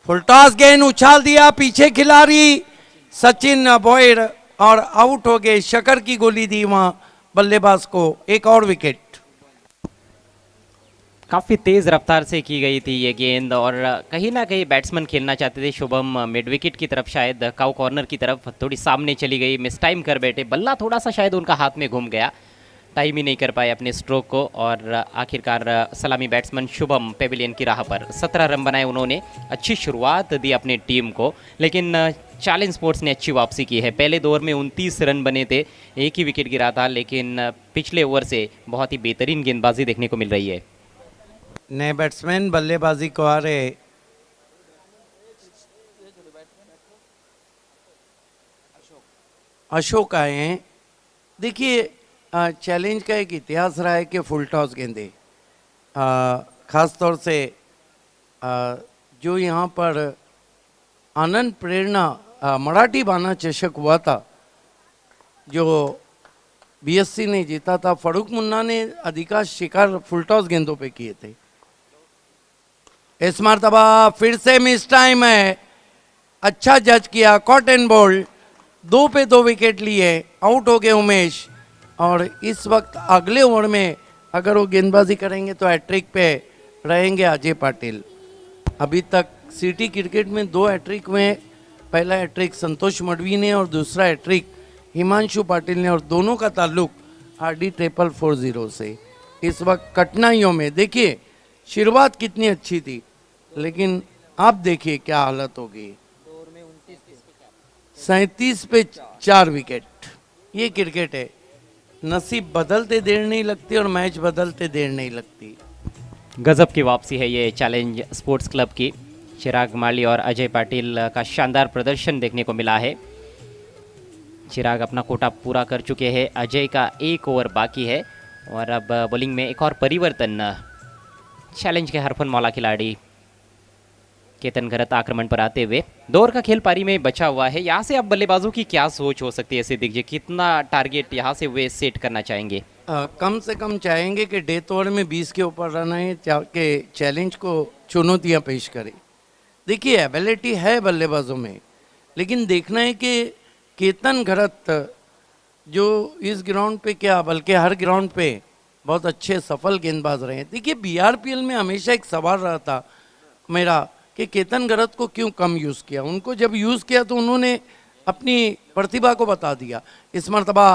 फुलटॉस गेंद उछाल दिया, पीछे खिलाड़ी सचिन अबोयर और आउट हो गए। शकर की गोली दी वहां बल्लेबाज को, एक और विकेट। काफ़ी तेज़ रफ्तार से की गई थी ये गेंद और कहीं ना कहीं बैट्समैन खेलना चाहते थे शुभम मिड विकेट की तरफ, शायद काउ कॉर्नर की तरफ थोड़ी सामने चली गई, मिस टाइम कर बैठे, बल्ला थोड़ा सा शायद उनका हाथ में घूम गया, टाइम ही नहीं कर पाए अपने स्ट्रोक को और आखिरकार सलामी बैट्समैन शुभम पेविलियन की राह पर 17 रन बनाए उन्होंने। अच्छी शुरुआत दी अपनी टीम को, लेकिन चैलेंज स्पोर्ट्स ने अच्छी वापसी की है। पहले 2 ओवर में 29 रन बने थे, एक ही विकेट गिरा था, लेकिन पिछले ओवर से बहुत ही बेहतरीन गेंदबाजी देखने को मिल रही है। नए बैट्समैन बल्लेबाजी को आ रहे, अशोक आए हैं। देखिए चैलेंज का एक इतिहास रहा है कि फुल टॉस गेंदे, खास तौर से जो यहाँ पर आनंद प्रेरणा मराठी बाना चषक हुआ था जो बीएससी ने जीता था, फारूक मुन्ना ने अधिकांश शिकार फुल टॉस गेंदों पे किए थे। इस मरतबा फिर से मिस टाइम है, अच्छा जज किया, कॉट एंड बोल्ड, 2 पे 2 विकेट लिए, आउट हो गए उमेश। और इस वक्त अगले ओवर में अगर वो गेंदबाजी करेंगे तो हैट्रिक पे रहेंगे अजय पाटिल। अभी तक सिटी क्रिकेट में 2 हैट्रिक हुए, पहला हैट्रिक संतोष मडवी ने और दूसरा हैट्रिक हिमांशु पाटिल ने, और दोनों का ताल्लुक RD 440 से। इस वक्त कठिनाइयों में, देखिए शुरुआत कितनी अच्छी थी लेकिन आप देखिए क्या हालत हो गई, 37 पे 4 विकेट। ये क्रिकेट है, नसीब बदलते देर नहीं लगती और मैच बदलते देर नहीं लगती। गजब की वापसी है ये चैलेंज स्पोर्ट्स क्लब की। चिराग माली और अजय पाटिल का शानदार प्रदर्शन देखने को मिला है। चिराग अपना कोटा पूरा कर चुके हैं, अजय का 1 ओवर बाकी है और अब बॉलिंग में एक और परिवर्तन। चैलेंज के हरफन मौला खिलाड़ी केतन घरत आक्रमण पर आते हुए 2 ओवर का खेल पारी में बचा हुआ है। यहाँ से अब बल्लेबाजों की क्या सोच हो सकती है, ऐसे दीजिए कितना टारगेट यहाँ से वे सेट करना चाहेंगे? कम से कम चाहेंगे कि डेथ ओवर में 20 के ऊपर रन आए, के चैलेंज को चुनौतियाँ पेश करें। देखिए एबिलिटी है बल्लेबाजों में, लेकिन देखना है कि केतन घरत जो इस ग्राउंड पे क्या बल्कि हर ग्राउंड पे बहुत अच्छे सफल गेंदबाज रहे हैं। देखिए BRPL में हमेशा एक सवाल रहा था मेरा कि केतन घरत को क्यों कम यूज़ किया। उनको जब यूज़ किया तो उन्होंने अपनी प्रतिभा को बता दिया। इस मरतबा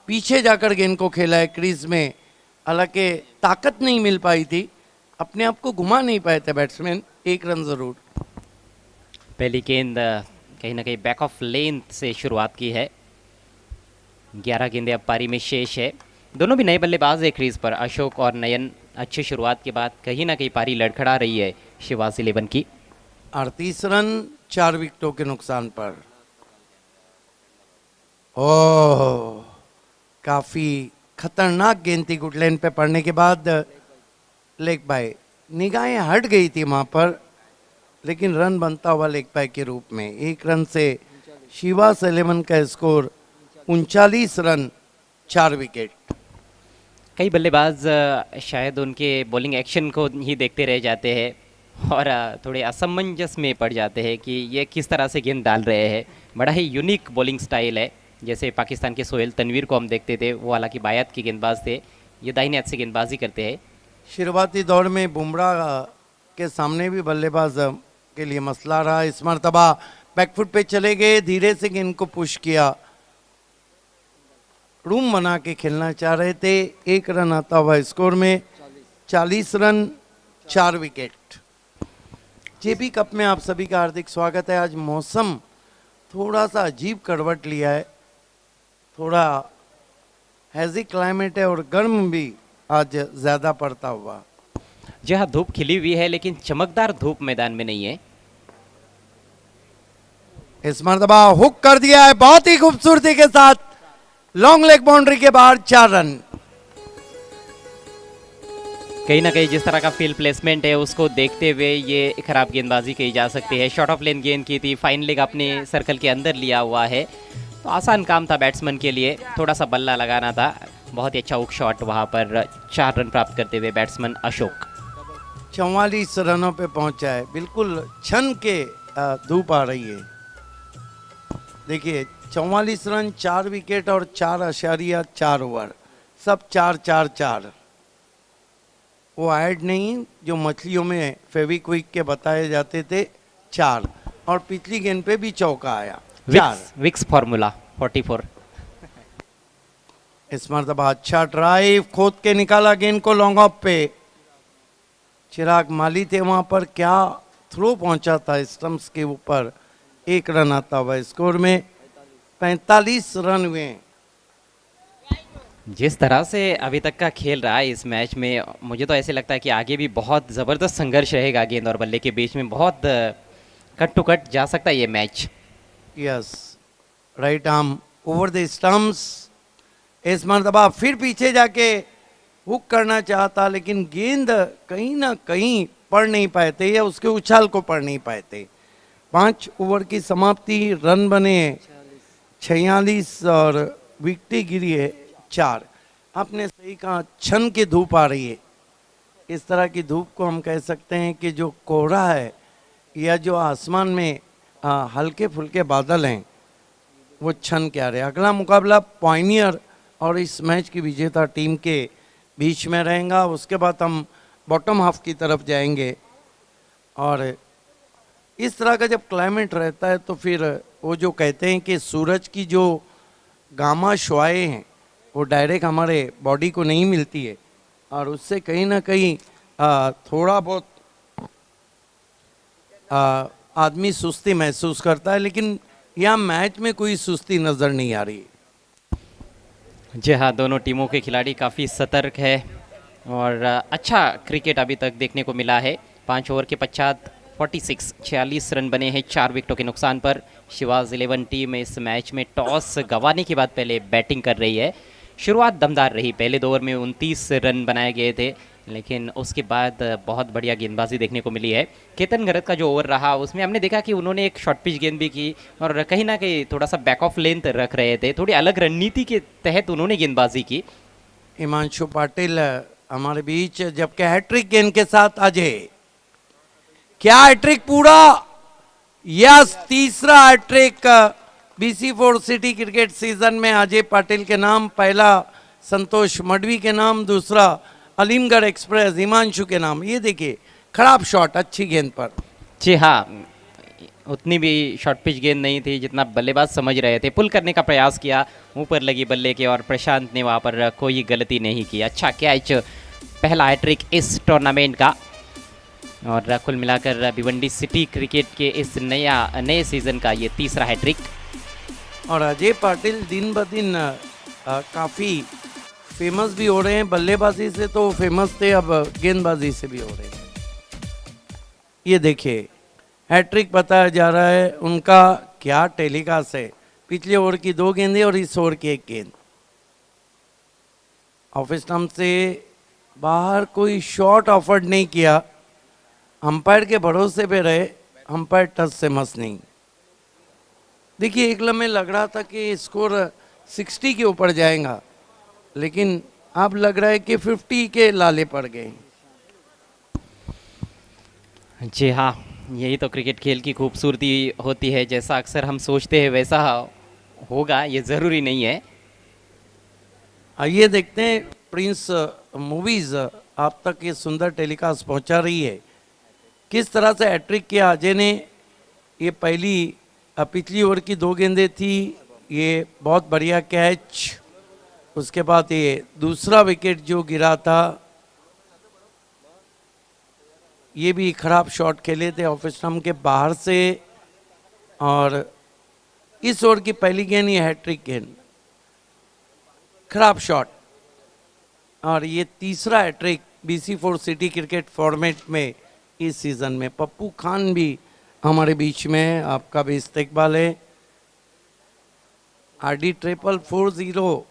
पीछे जाकर गेंद को खेला है क्रीज में, हालांकि ताकत नहीं मिल पाई थी, अपने आप को घुमा नहीं पाए थे बैट्समैन, 1 रन ज़रूर। पहली गेंद कहीं ना कहीं बैक ऑफ लेंथ से शुरुआत की है। 11 गेंदें अब पारी में शेष है। दोनों भी नए बल्लेबाज है क्रीज पर, अशोक और नयन। अच्छी शुरुआत के बाद कहीं ना कहीं पारी लड़खड़ा रही है शिवास 11 की। 38 रन 4 विकेटों के नुकसान पर। ओह, काफी खतरनाक गेंद थी, गुडलैंड पे पड़ने के बाद लेग बाय, निगाहें हट गई थी वहां पर, लेकिन रन बनता हुआ लेग बाय के रूप में। 1 रन से शिवास 11 का स्कोर 39 रन 4 विकेट। कई बल्लेबाज शायद उनके बॉलिंग एक्शन को ही देखते रह जाते हैं और थोड़े असमंजस में पड़ जाते हैं कि ये किस तरह से गेंद डाल रहे हैं। बड़ा ही यूनिक बॉलिंग स्टाइल है। जैसे पाकिस्तान के सोहेल तनवीर को हम देखते थे, वो हालांकि बायत के गेंदबाज थे, ये दाहिने हाथ से गेंदबाजी करते हैं। शुरुआती दौर में बुमराह के सामने भी बल्लेबाज के लिए मसला रहा। इस मरतबा बैकफुट पे चले गए, धीरे से गेंद को पुश किया, रूम बना के खेलना चाह रहे थे। 1 रन आता हुआ स्कोर में 40 रन 4 विकेट। जेपी कप में आप सभी का हार्दिक स्वागत है। आज मौसम थोड़ा सा अजीब करवट लिया है, थोड़ा हैजी क्लाइमेट है और गर्म भी आज ज़्यादा पड़ता हुआ। जी हाँ, धूप खिली हुई है लेकिन चमकदार धूप मैदान में नहीं है। इस मरतबा हुक कर दिया है बहुत ही खूबसूरती के साथ, लॉन्ग लेग बाउंड्री के बाहर 4 रन। कहीं ना कहीं जिस तरह का फील्ड प्लेसमेंट है उसको देखते हुए ये खराब गेंदबाजी कही जा सकती है। शॉर्ट ऑफ लेन गेंद की थी, फाइन लेग अपने सर्कल के अंदर लिया हुआ है, तो आसान काम था बैट्समैन के लिए, थोड़ा सा बल्ला लगाना था। बहुत ही अच्छा हुक शॉट, वहाँ पर 4 रन प्राप्त करते हुए बैट्समैन अशोक 44 रनों पे पहुंचा है। बिल्कुल छन के धूप आ रही है। देखिए 44 रन 4 विकेट और 4.4 ओवर, सब 4-4-4। वो ऐड नहीं जो मछलियों में फेविक्विक के बताए जाते थे, 4। और पिछली गेंद पे भी चौका आया, 4। Vicks Formula 44। इस मरतबा अच्छा ड्राइव, खोद के निकाला गेंद को लॉन्ग ऑफ पे। चिराग माली थे वहां पर, क्या थ्रो पहुंचा था स्टंप्स के ऊपर। 1 रन आता हुआ स्कोर में 45 रन हुए। जिस तरह से अभी तक का खेल रहा है इस मैच में, मुझे तो ऐसे लगता है कि आगे भी बहुत ज़बरदस्त संघर्ष रहेगा गेंद और बल्ले के बीच में, बहुत कट टू कट जा सकता है ये match. Yes, right arm over the stumps. इस मरतबा फिर पीछे जाके हुक करना चाहता, लेकिन गेंद कहीं ना कहीं पढ़ नहीं पाए थे या उसके उछाल को पढ़ नहीं पाए थे। 5 ओवर की समाप्ति, रन बने 46 और विकेट गिरी है 4। आपने सही कहा, छन की धूप आ रही है। इस तरह की धूप को हम कह सकते हैं कि जो कोहरा है या जो आसमान में हल्के फुल्के बादल हैं, वो छन के आ रहे हैं। अगला मुकाबला पॉइनियर और इस मैच की विजेता टीम के बीच में रहेगा। उसके बाद हम बॉटम हाफ की तरफ जाएंगे। और इस तरह का जब क्लाइमेट रहता है तो फिर वो जो कहते हैं कि सूरज की जो गामा शुआएं हैं वो डायरेक्ट हमारे बॉडी को नहीं मिलती है, और उससे कहीं ना कहीं थोड़ा बहुत आदमी सुस्ती महसूस करता है। लेकिन यहाँ मैच में कोई सुस्ती नज़र नहीं आ रही। जी हाँ, दोनों टीमों के खिलाड़ी काफ़ी सतर्क है और अच्छा क्रिकेट अभी तक देखने को मिला है। 5 ओवर के पश्चात 46 रन बने हैं 4 विकेटों के नुकसान पर। शिवाज 11 टीम इस मैच में टॉस गंवाने के बाद पहले बैटिंग कर रही है। शुरुआत दमदार रही, पहले 2 ओवर में 29 रन बनाए गए थे, लेकिन उसके बाद बहुत बढ़िया गेंदबाजी देखने को मिली है। केतन गरत का जो ओवर रहा उसमें हमने देखा कि उन्होंने एक शॉर्ट पिच गेंद भी की और कहीं ना कहीं थोड़ा सा बैक ऑफ लेंथ रख रहे थे, थोड़ी अलग रणनीति के तहत उन्होंने गेंदबाजी की। हिमांशु पाटिल हमारे बीच, जबकि हैट्रिक गेंद के साथ अजय। क्या हैट्रिक पूरा? यस, तीसरा hat trick BC4 city cricket season में अजय पाटिल के नाम, पहला संतोष मडवी के नाम, दूसरा अलीमगढ़ एक्सप्रेस हिमांशु के नाम। ये देखिए खराब शॉट अच्छी गेंद पर। जी हाँ, उतनी भी शॉर्ट पिच गेंद नहीं थी जितना बल्लेबाज समझ रहे थे। पुल करने का प्रयास किया, ऊपर लगी बल्ले के और प्रशांत ने वहाँ पर कोई गलती नहीं की। अच्छा कैच, पहला हैट्रिक इस टूर्नामेंट का। और कुल मिलाकर भिवंडी सिटी क्रिकेट के इस नए सीज़न का ये तीसरा हैट्रिक। और अजय पाटिल दिन ब दिन काफ़ी फेमस भी हो रहे हैं। बल्लेबाजी से तो फेमस थे, अब गेंदबाजी से भी हो रहे हैं। ये देखिए हैट्रिक बताया जा रहा है उनका। क्या टेलीकास्ट है, पिछले ओवर की 2 गेंदें और इस ओवर की 1 गेंद। ऑफ स्टंप से बाहर कोई शॉट ऑफर्ड नहीं किया, अंपायर के भरोसे पे रहे, अंपायर टच से मस नहीं। देखिए एक लम्हे लग रहा था कि स्कोर 60 के ऊपर जाएगा, लेकिन अब लग रहा है कि 50 के लाले पड़ गए। जी हाँ, यही तो क्रिकेट खेल की खूबसूरती होती है। जैसा अक्सर हम सोचते हैं वैसा होगा, ये ज़रूरी नहीं है। आइए देखते हैं प्रिंस मूवीज आप तक ये सुंदर टेलीकास्ट पहुंचा रही है। किस तरह से हैट्रिक किया अजय ने। ये पहली पिछली ओवर की 2 गेंदें थी, ये बहुत बढ़िया कैच। उसके बाद ये दूसरा विकेट जो गिरा था, ये भी खराब शॉट खेले थे ऑफ स्टंप के बाहर से। और इस ओवर की पहली गेंद ये हैट्रिक गेंद, खराब शॉट। और ये तीसरा hat trick BC4 city cricket format में इस सीजन में। पप्पू खान भी हमारे बीच में है, आपका भी इस्तकबाल है। RD 440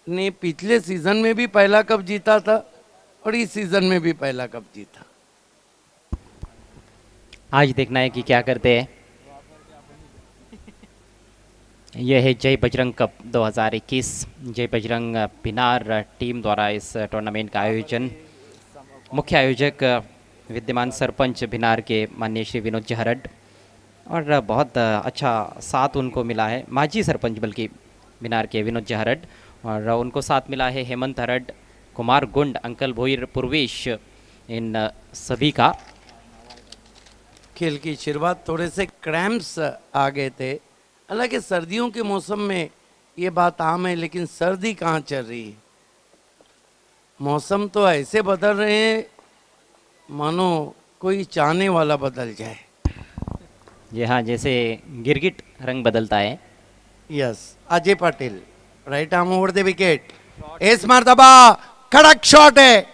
ने पिछले सीजन में भी पहला कप जीता था और इस सीजन में भी पहला कप जीता। आज देखना है कि क्या करते हैं। यह है जय बजरंग कप 2021। जय बजरंग पिनार टीम द्वारा इस टूर्नामेंट का आयोजन। मुख्य आयोजक विद्यमान सरपंच भिनार के माननीय श्री विनोद जहरड, और बहुत अच्छा साथ उनको मिला है। माजी सरपंच बल्कि भिनार के विनोद जहरड, और उनको साथ मिला है हेमंत हरड, कुमार गुंड, अंकल भोईर, पूर्वेश, इन सभी का। खेल की शुरुआत थोड़े से क्रैम्प्स आ गए थे। हालांकि सर्दियों के मौसम में ये बात आम है, लेकिन सर्दी कहाँ चल रही है। मौसम तो ऐसे बदल रहे हैं मानो कोई चाहने वाला बदल जाए। जी हाँ, जैसे गिरगिट रंग बदलता है। Yes, Ajay Patel right arm over the wicket. इस मरतबा कड़क शॉट है,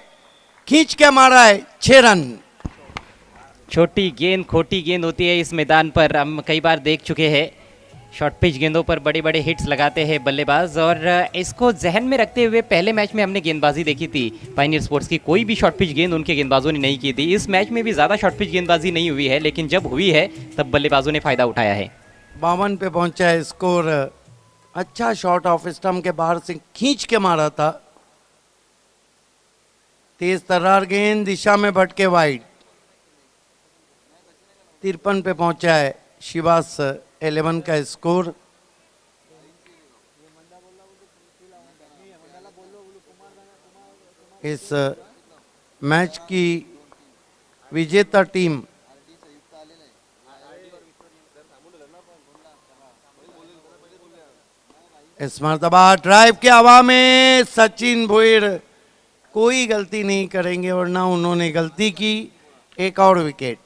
खींच के मारा है, 6 रन। छोटी गेंद खोटी गेंद होती है इस मैदान पर, हम कई बार देख चुके हैं। शॉर्ट पिच गेंदों पर बड़े बड़े हिट्स लगाते हैं बल्लेबाज, और इसको जहन में रखते हुए पहले मैच में हमने गेंदबाजी देखी थी पायनियर स्पोर्ट्स की, कोई भी शॉर्ट पिच गेंद उनके गेंदबाजों ने नहीं की थी। इस मैच में भी ज़्यादा शॉर्ट पिच गेंदबाजी नहीं हुई है, लेकिन जब हुई है तब बल्लेबाजों ने फ़ायदा उठाया है। 52 पे पहुंचा है स्कोर। अच्छा शॉट ऑफ स्टंप के बाहर से खींच के मारा था। तेज तर्रार गेंद दिशा में भटके वाइड। 53 पे पहुंचा है शिवास 11 का स्कोर। इस मैच की विजेता टीम इस मरतबा ड्राइव के हवा में सचिन भोईर कोई गलती नहीं करेंगे और ना उन्होंने गलती की। एक और विकेट।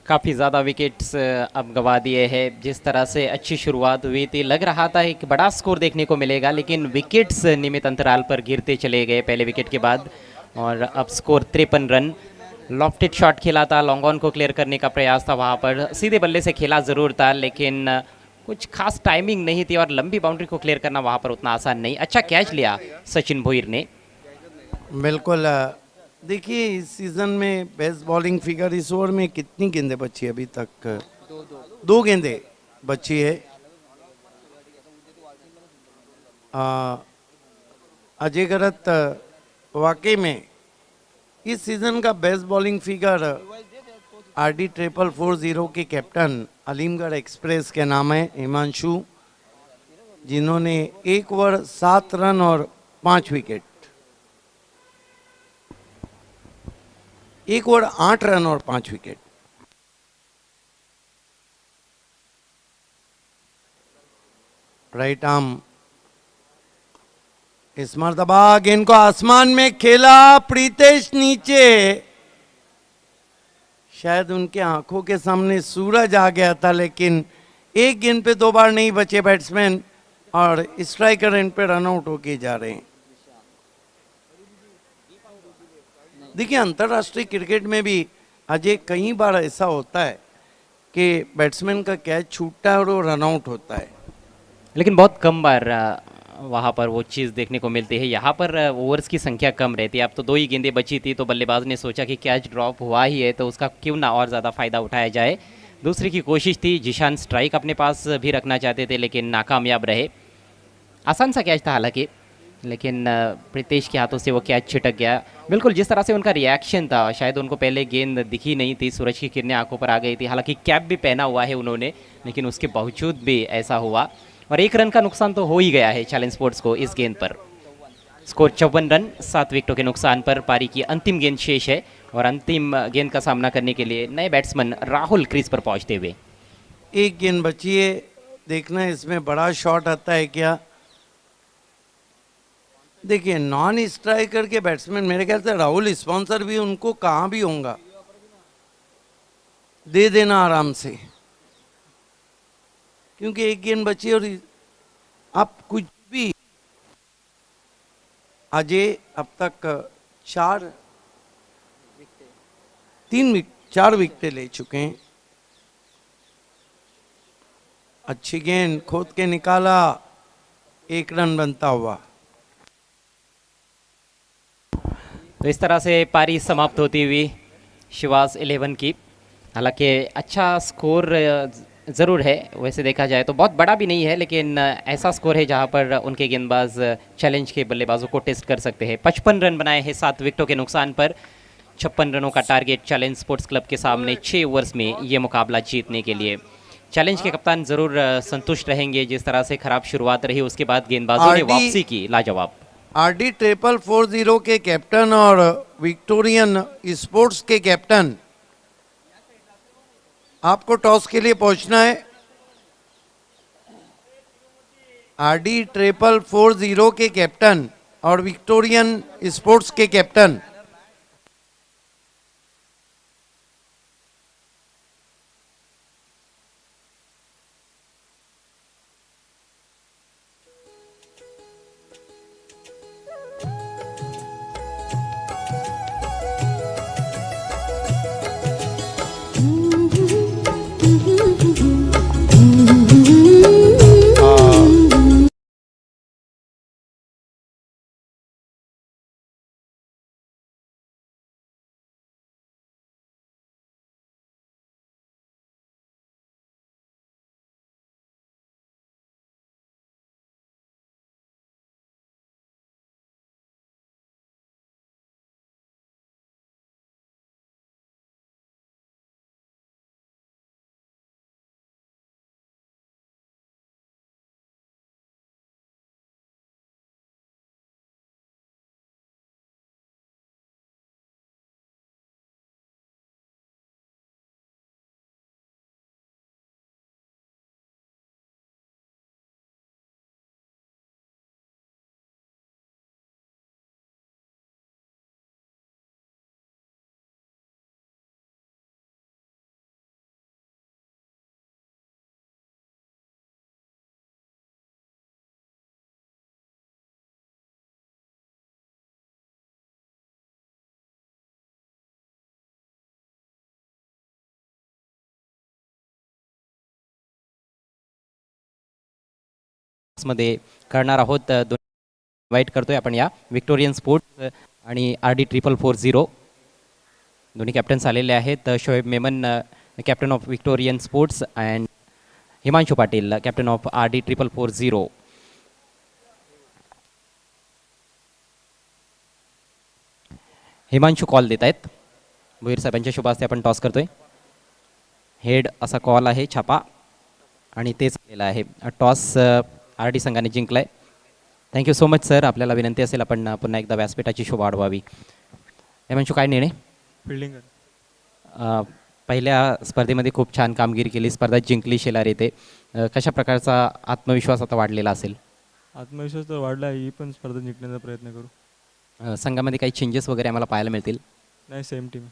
काफ़ी ज़्यादा विकेट्स अब गंवा दिए हैं। जिस तरह से अच्छी शुरुआत हुई थी, लग रहा था एक बड़ा स्कोर देखने को मिलेगा, लेकिन विकेट्स नियमित अंतराल पर गिरते चले गए पहले विकेट के बाद। और अब स्कोर 53 रन। लॉफ्टेड शॉट खेला था, लॉन्ग ऑन को क्लियर करने का प्रयास था, वहाँ पर सीधे बल्ले से खेला ज़रूर था, लेकिन कुछ खास टाइमिंग नहीं थी, और लंबी बाउंड्री को क्लियर करना वहाँ पर उतना आसान नहीं। अच्छा कैच लिया सचिन भोईर ने। बिल्कुल। देखिए इस सीजन में बेस्ट बॉलिंग फिगर इस ओवर में कितनी गेंदें बची है अभी तक? 2 गेंदें बची है। अजय गरत वाकई में इस सीजन का बेस्ट बॉलिंग फिगर RD 440 के कैप्टन अलीमगढ़ एक्सप्रेस के नाम है हिमांशु, जिन्होंने 1 ओवर 7 रन और 5 विकेट। 1 ओवर 8 रन और 5 विकेट। राइट आर्म इस मरतबा गेंद को आसमान में खेला। प्रीतेश नीचे, शायद उनके आंखों के सामने सूरज आ गया था, लेकिन एक गेंद पे 2 बार नहीं बचे बैट्समैन, और स्ट्राइकर एंड पे रन आउट होके जा रहे हैं। देखिए अंतर्राष्ट्रीय क्रिकेट में भी अजय कई बार ऐसा होता है कि बैट्समैन का कैच छूटता है और वो रन आउट होता है, लेकिन बहुत कम बार वहाँ पर वो चीज़ देखने को मिलती है। यहाँ पर ओवर्स की संख्या कम रहती है। अब तो 2 ही गेंदें बची थी, तो बल्लेबाज ने सोचा कि कैच ड्रॉप हुआ ही है तो उसका क्यों ना और ज़्यादा फ़ायदा उठाया जाए। दूसरे की कोशिश थी, जिशान स्ट्राइक अपने पास भी रखना चाहते थे, लेकिन नाकामयाब रहे। आसान सा कैच था हालांकि, लेकिन प्रीतेश के हाथों से वो कैच छिटक गया। बिल्कुल जिस तरह से उनका रिएक्शन था, शायद उनको पहले गेंद दिखी नहीं थी, सूरज की किरणें आंखों पर आ गई थी, हालांकि कैप भी पहना हुआ है उन्होंने, लेकिन उसके बावजूद भी ऐसा हुआ। और एक रन का नुकसान तो हो ही गया है चैलेंज स्पोर्ट्स को इस गेंद पर। स्कोर 54 रन 7 विकेटों के नुकसान पर। पारी की अंतिम गेंद शेष है और अंतिम गेंद का सामना करने के लिए नए बैट्समैन राहुल क्रीज पर पहुंचते हुए। एक गेंद बची है, देखना है इसमें बड़ा शॉट आता है क्या। देखिए नॉन स्ट्राइकर के बैट्समैन, मेरे ख्याल से राहुल स्पॉन्सर भी उनको कहाँ भी होगा, दे देना आराम से, क्योंकि एक गेंद बची और आप कुछ भी। अजय अब तक 4 विकेटें ले चुके हैं। अच्छी गेंद खोद के निकाला, 1 रन बनता हुआ। तो इस तरह से पारी समाप्त होती हुई शिवास 11 की। हालांकि अच्छा स्कोर ज़रूर है, वैसे देखा जाए तो बहुत बड़ा भी नहीं है, लेकिन ऐसा स्कोर है जहां पर उनके गेंदबाज चैलेंज के बल्लेबाजों को टेस्ट कर सकते हैं। 55 रन बनाए हैं 7 विकेटों के नुकसान पर। 56 रनों का टारगेट चैलेंज स्पोर्ट्स क्लब के सामने 6 ओवर्स में ये मुकाबला जीतने के लिए। चैलेंज के कप्तान ज़रूर संतुष्ट रहेंगे, जिस तरह से खराब शुरुआत रही उसके बाद गेंदबाजों ने वापसी की लाजवाब। RD 440 के कैप्टन और विक्टोरियन स्पोर्ट्स के कैप्टन, आपको टॉस के लिए पहुंचना है। RD 440 के कैप्टन और विक्टोरियन स्पोर्ट्स के कैप्टन, मध्ये करणार आहोत। इन्व्हाइट करतोय आपण या विक्टोरियन स्पोर्ट्स आणि RD 440 दोन्ही कॅप्टन्स आलेले आहेत। Shoaib Memon captain of Victorian sports and Himanshu Patil captain of RD 440। Himanshu call देत आहेत। भोईर साहेबांच्या शुभ हस्ते आपण टॉस करतोय। हेड असा कॉल आहे, छापा, आणि तेच आलेला आहे। टॉस RD संघाने जिंकलाय। Thank you so much sir. आपल्याला विनंती असेल आपण पुन्हा एकदा व्यासपीठाची शोभा वाढवावी। हिमांशु, काय निर्णय? फिल्डिंग पहिल्या स्पर्धेमध्ये खूप छान कामगिरी केली, स्पर्धा जिंकली शेलार येथे। कशा प्रकारचा आत्मविश्वास आता वाढलेला असेल? आत्मविश्वास तर वाढला आहे, ही पण स्पर्धा जिंकण्याचा प्रयत्न करू। संघामध्ये काही चेंजेस वगैरे आम्हाला पाहायला मिळतील? नाही, सेम टीम।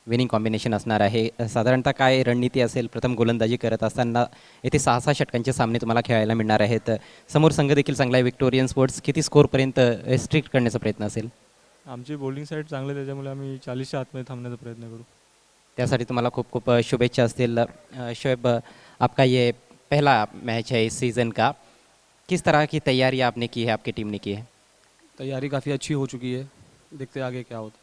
विनिंग कॉम्बिनेशन असणार आहे। साधारणतः काय रणनीती असेल? प्रथम गोलंदाजी करत असताना येथे 6-6 षटकांचे सामने तुम्हाला खेळायला मिळणार आहेत। समोर संघ देखील चांगला आहे विक्टोरियन स्पोर्ट्स। किती स्कोरपर्यंत रिस्ट्रिक्ट करण्याचा प्रयत्न असेल? आमची बॉलिंग साईड चांगली आहे, त्याच्यामुळे आम्ही 40च्या आतमध्ये थांबण्याचा प्रयत्न करू। त्यासाठी तुम्हाला खूप खूप शुभेच्छा असतील। शोएब, आपका ये पहला मैच है इस सीज़न का, किस तरह की तैयारी आपने की है, आपकी टीम ने की है? तैयारी काफ़ी अच्छी हो चुकी है, देखते आगे क्या होता।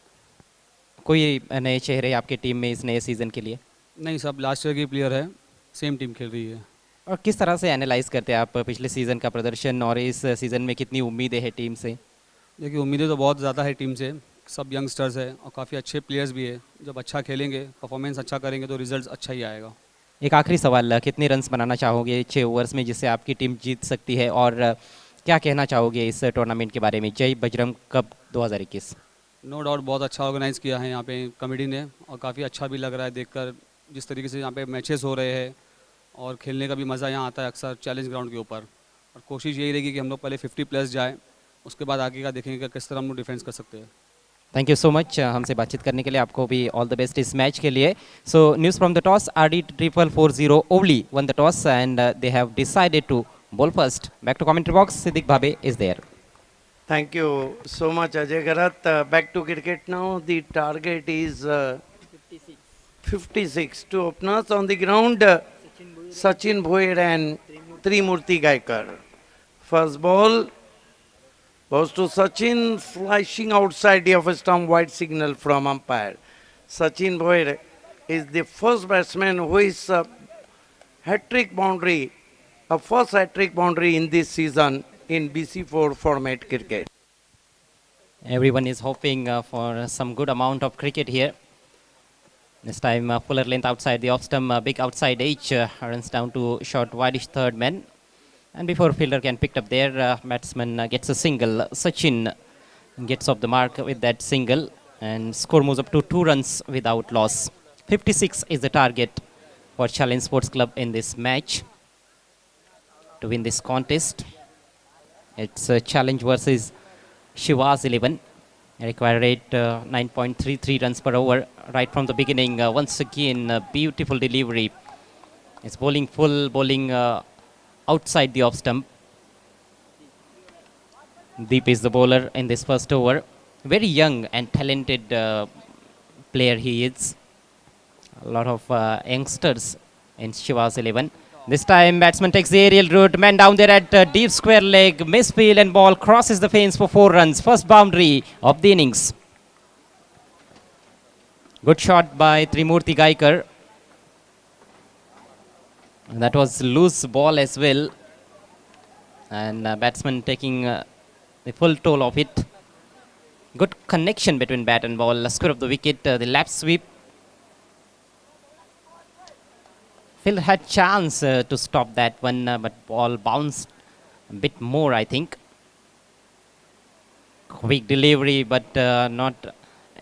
कोई नए चेहरे आपकी टीम में इस नए सीज़न के लिए? नहीं, सब लास्ट ईयर की प्लेयर है, सेम टीम खेल रही है। और किस तरह से एनालाइज करते हैं आप पिछले सीज़न का प्रदर्शन और इस सीज़न में कितनी उम्मीदें हैं टीम से? देखिए उम्मीदें तो बहुत ज़्यादा है टीम से, सब यंगस्टर्स है और काफ़ी अच्छे प्लेयर्स भी है। जब अच्छा खेलेंगे, परफॉर्मेंस अच्छा करेंगे तो रिजल्ट अच्छा ही आएगा। एक आखिरी सवाल, कितने रन्स बनाना चाहोगे 6 ओवर्स में जिससे आपकी टीम जीत सकती है, और क्या कहना चाहोगे इस टूर्नामेंट के बारे में? जय बजरंग कप 2021। नो डाउट बहुत अच्छा ऑर्गेनाइज़ किया है यहाँ पे कमेटी ने और काफ़ी अच्छा भी लग रहा है देखकर, जिस तरीके से यहाँ पे मैचेस हो रहे हैं और खेलने का भी मज़ा यहाँ आता है अक्सर चैलेंज ग्राउंड के ऊपर। और कोशिश यही रहेगी कि हम लोग पहले 50+ जाए, उसके बाद आगे का देखेंगे कि किस तरह हम लोग डिफेंस कर सकते हैं। थैंक यू सो मच हमसे बातचीत करने के लिए, आपको भी ऑल द बेस्ट इस मैच के लिए। So news from the toss, RD 4440 ओवली won the toss and they have decided to bowl first. Back to commentary box, Siddiq Bhabe is there. Thank you so much, Ajay Garat. Back to cricket now. The target is 56 to openers on the ground. Sachin Bhoir and Trimurti Gaikar. First ball goes to Sachin, flashing outside the off stump, wide signal from umpire. Sachin Bhoir is the first batsman who is hat-trick boundary, a first hat-trick boundary in this season in BC4 format cricket. Everyone is hoping for some good amount of cricket here. This time fuller length outside the off stump, big outside edge, runs down to short wideish third man. And before fielder can pick up there, batsman gets a single. Sachin gets off the mark with that single and score moves up to 2 runs without loss. 56 is the target for Challenge Sports Club in this match to win this contest. It's a challenge versus Shiva's 11. Require rate 9.33 runs per over right from the beginning. Once again, a beautiful delivery. It's bowling full, bowling outside the off stump. Deep is the bowler in this first over. Very young and talented player he is. A lot of youngsters in Shiva's 11. This time batsman takes the aerial route, man down there at deep square leg, misfield and ball crosses the fence for 4 runs. First boundary of the innings. Good shot by Trimurti Gaikar. That was loose ball as well. And batsman taking the full toll of it. Good connection between bat and ball. Square of the wicket, the lap sweep. Phil had chance to stop that one, but ball bounced a bit more, I think. Quick delivery, but not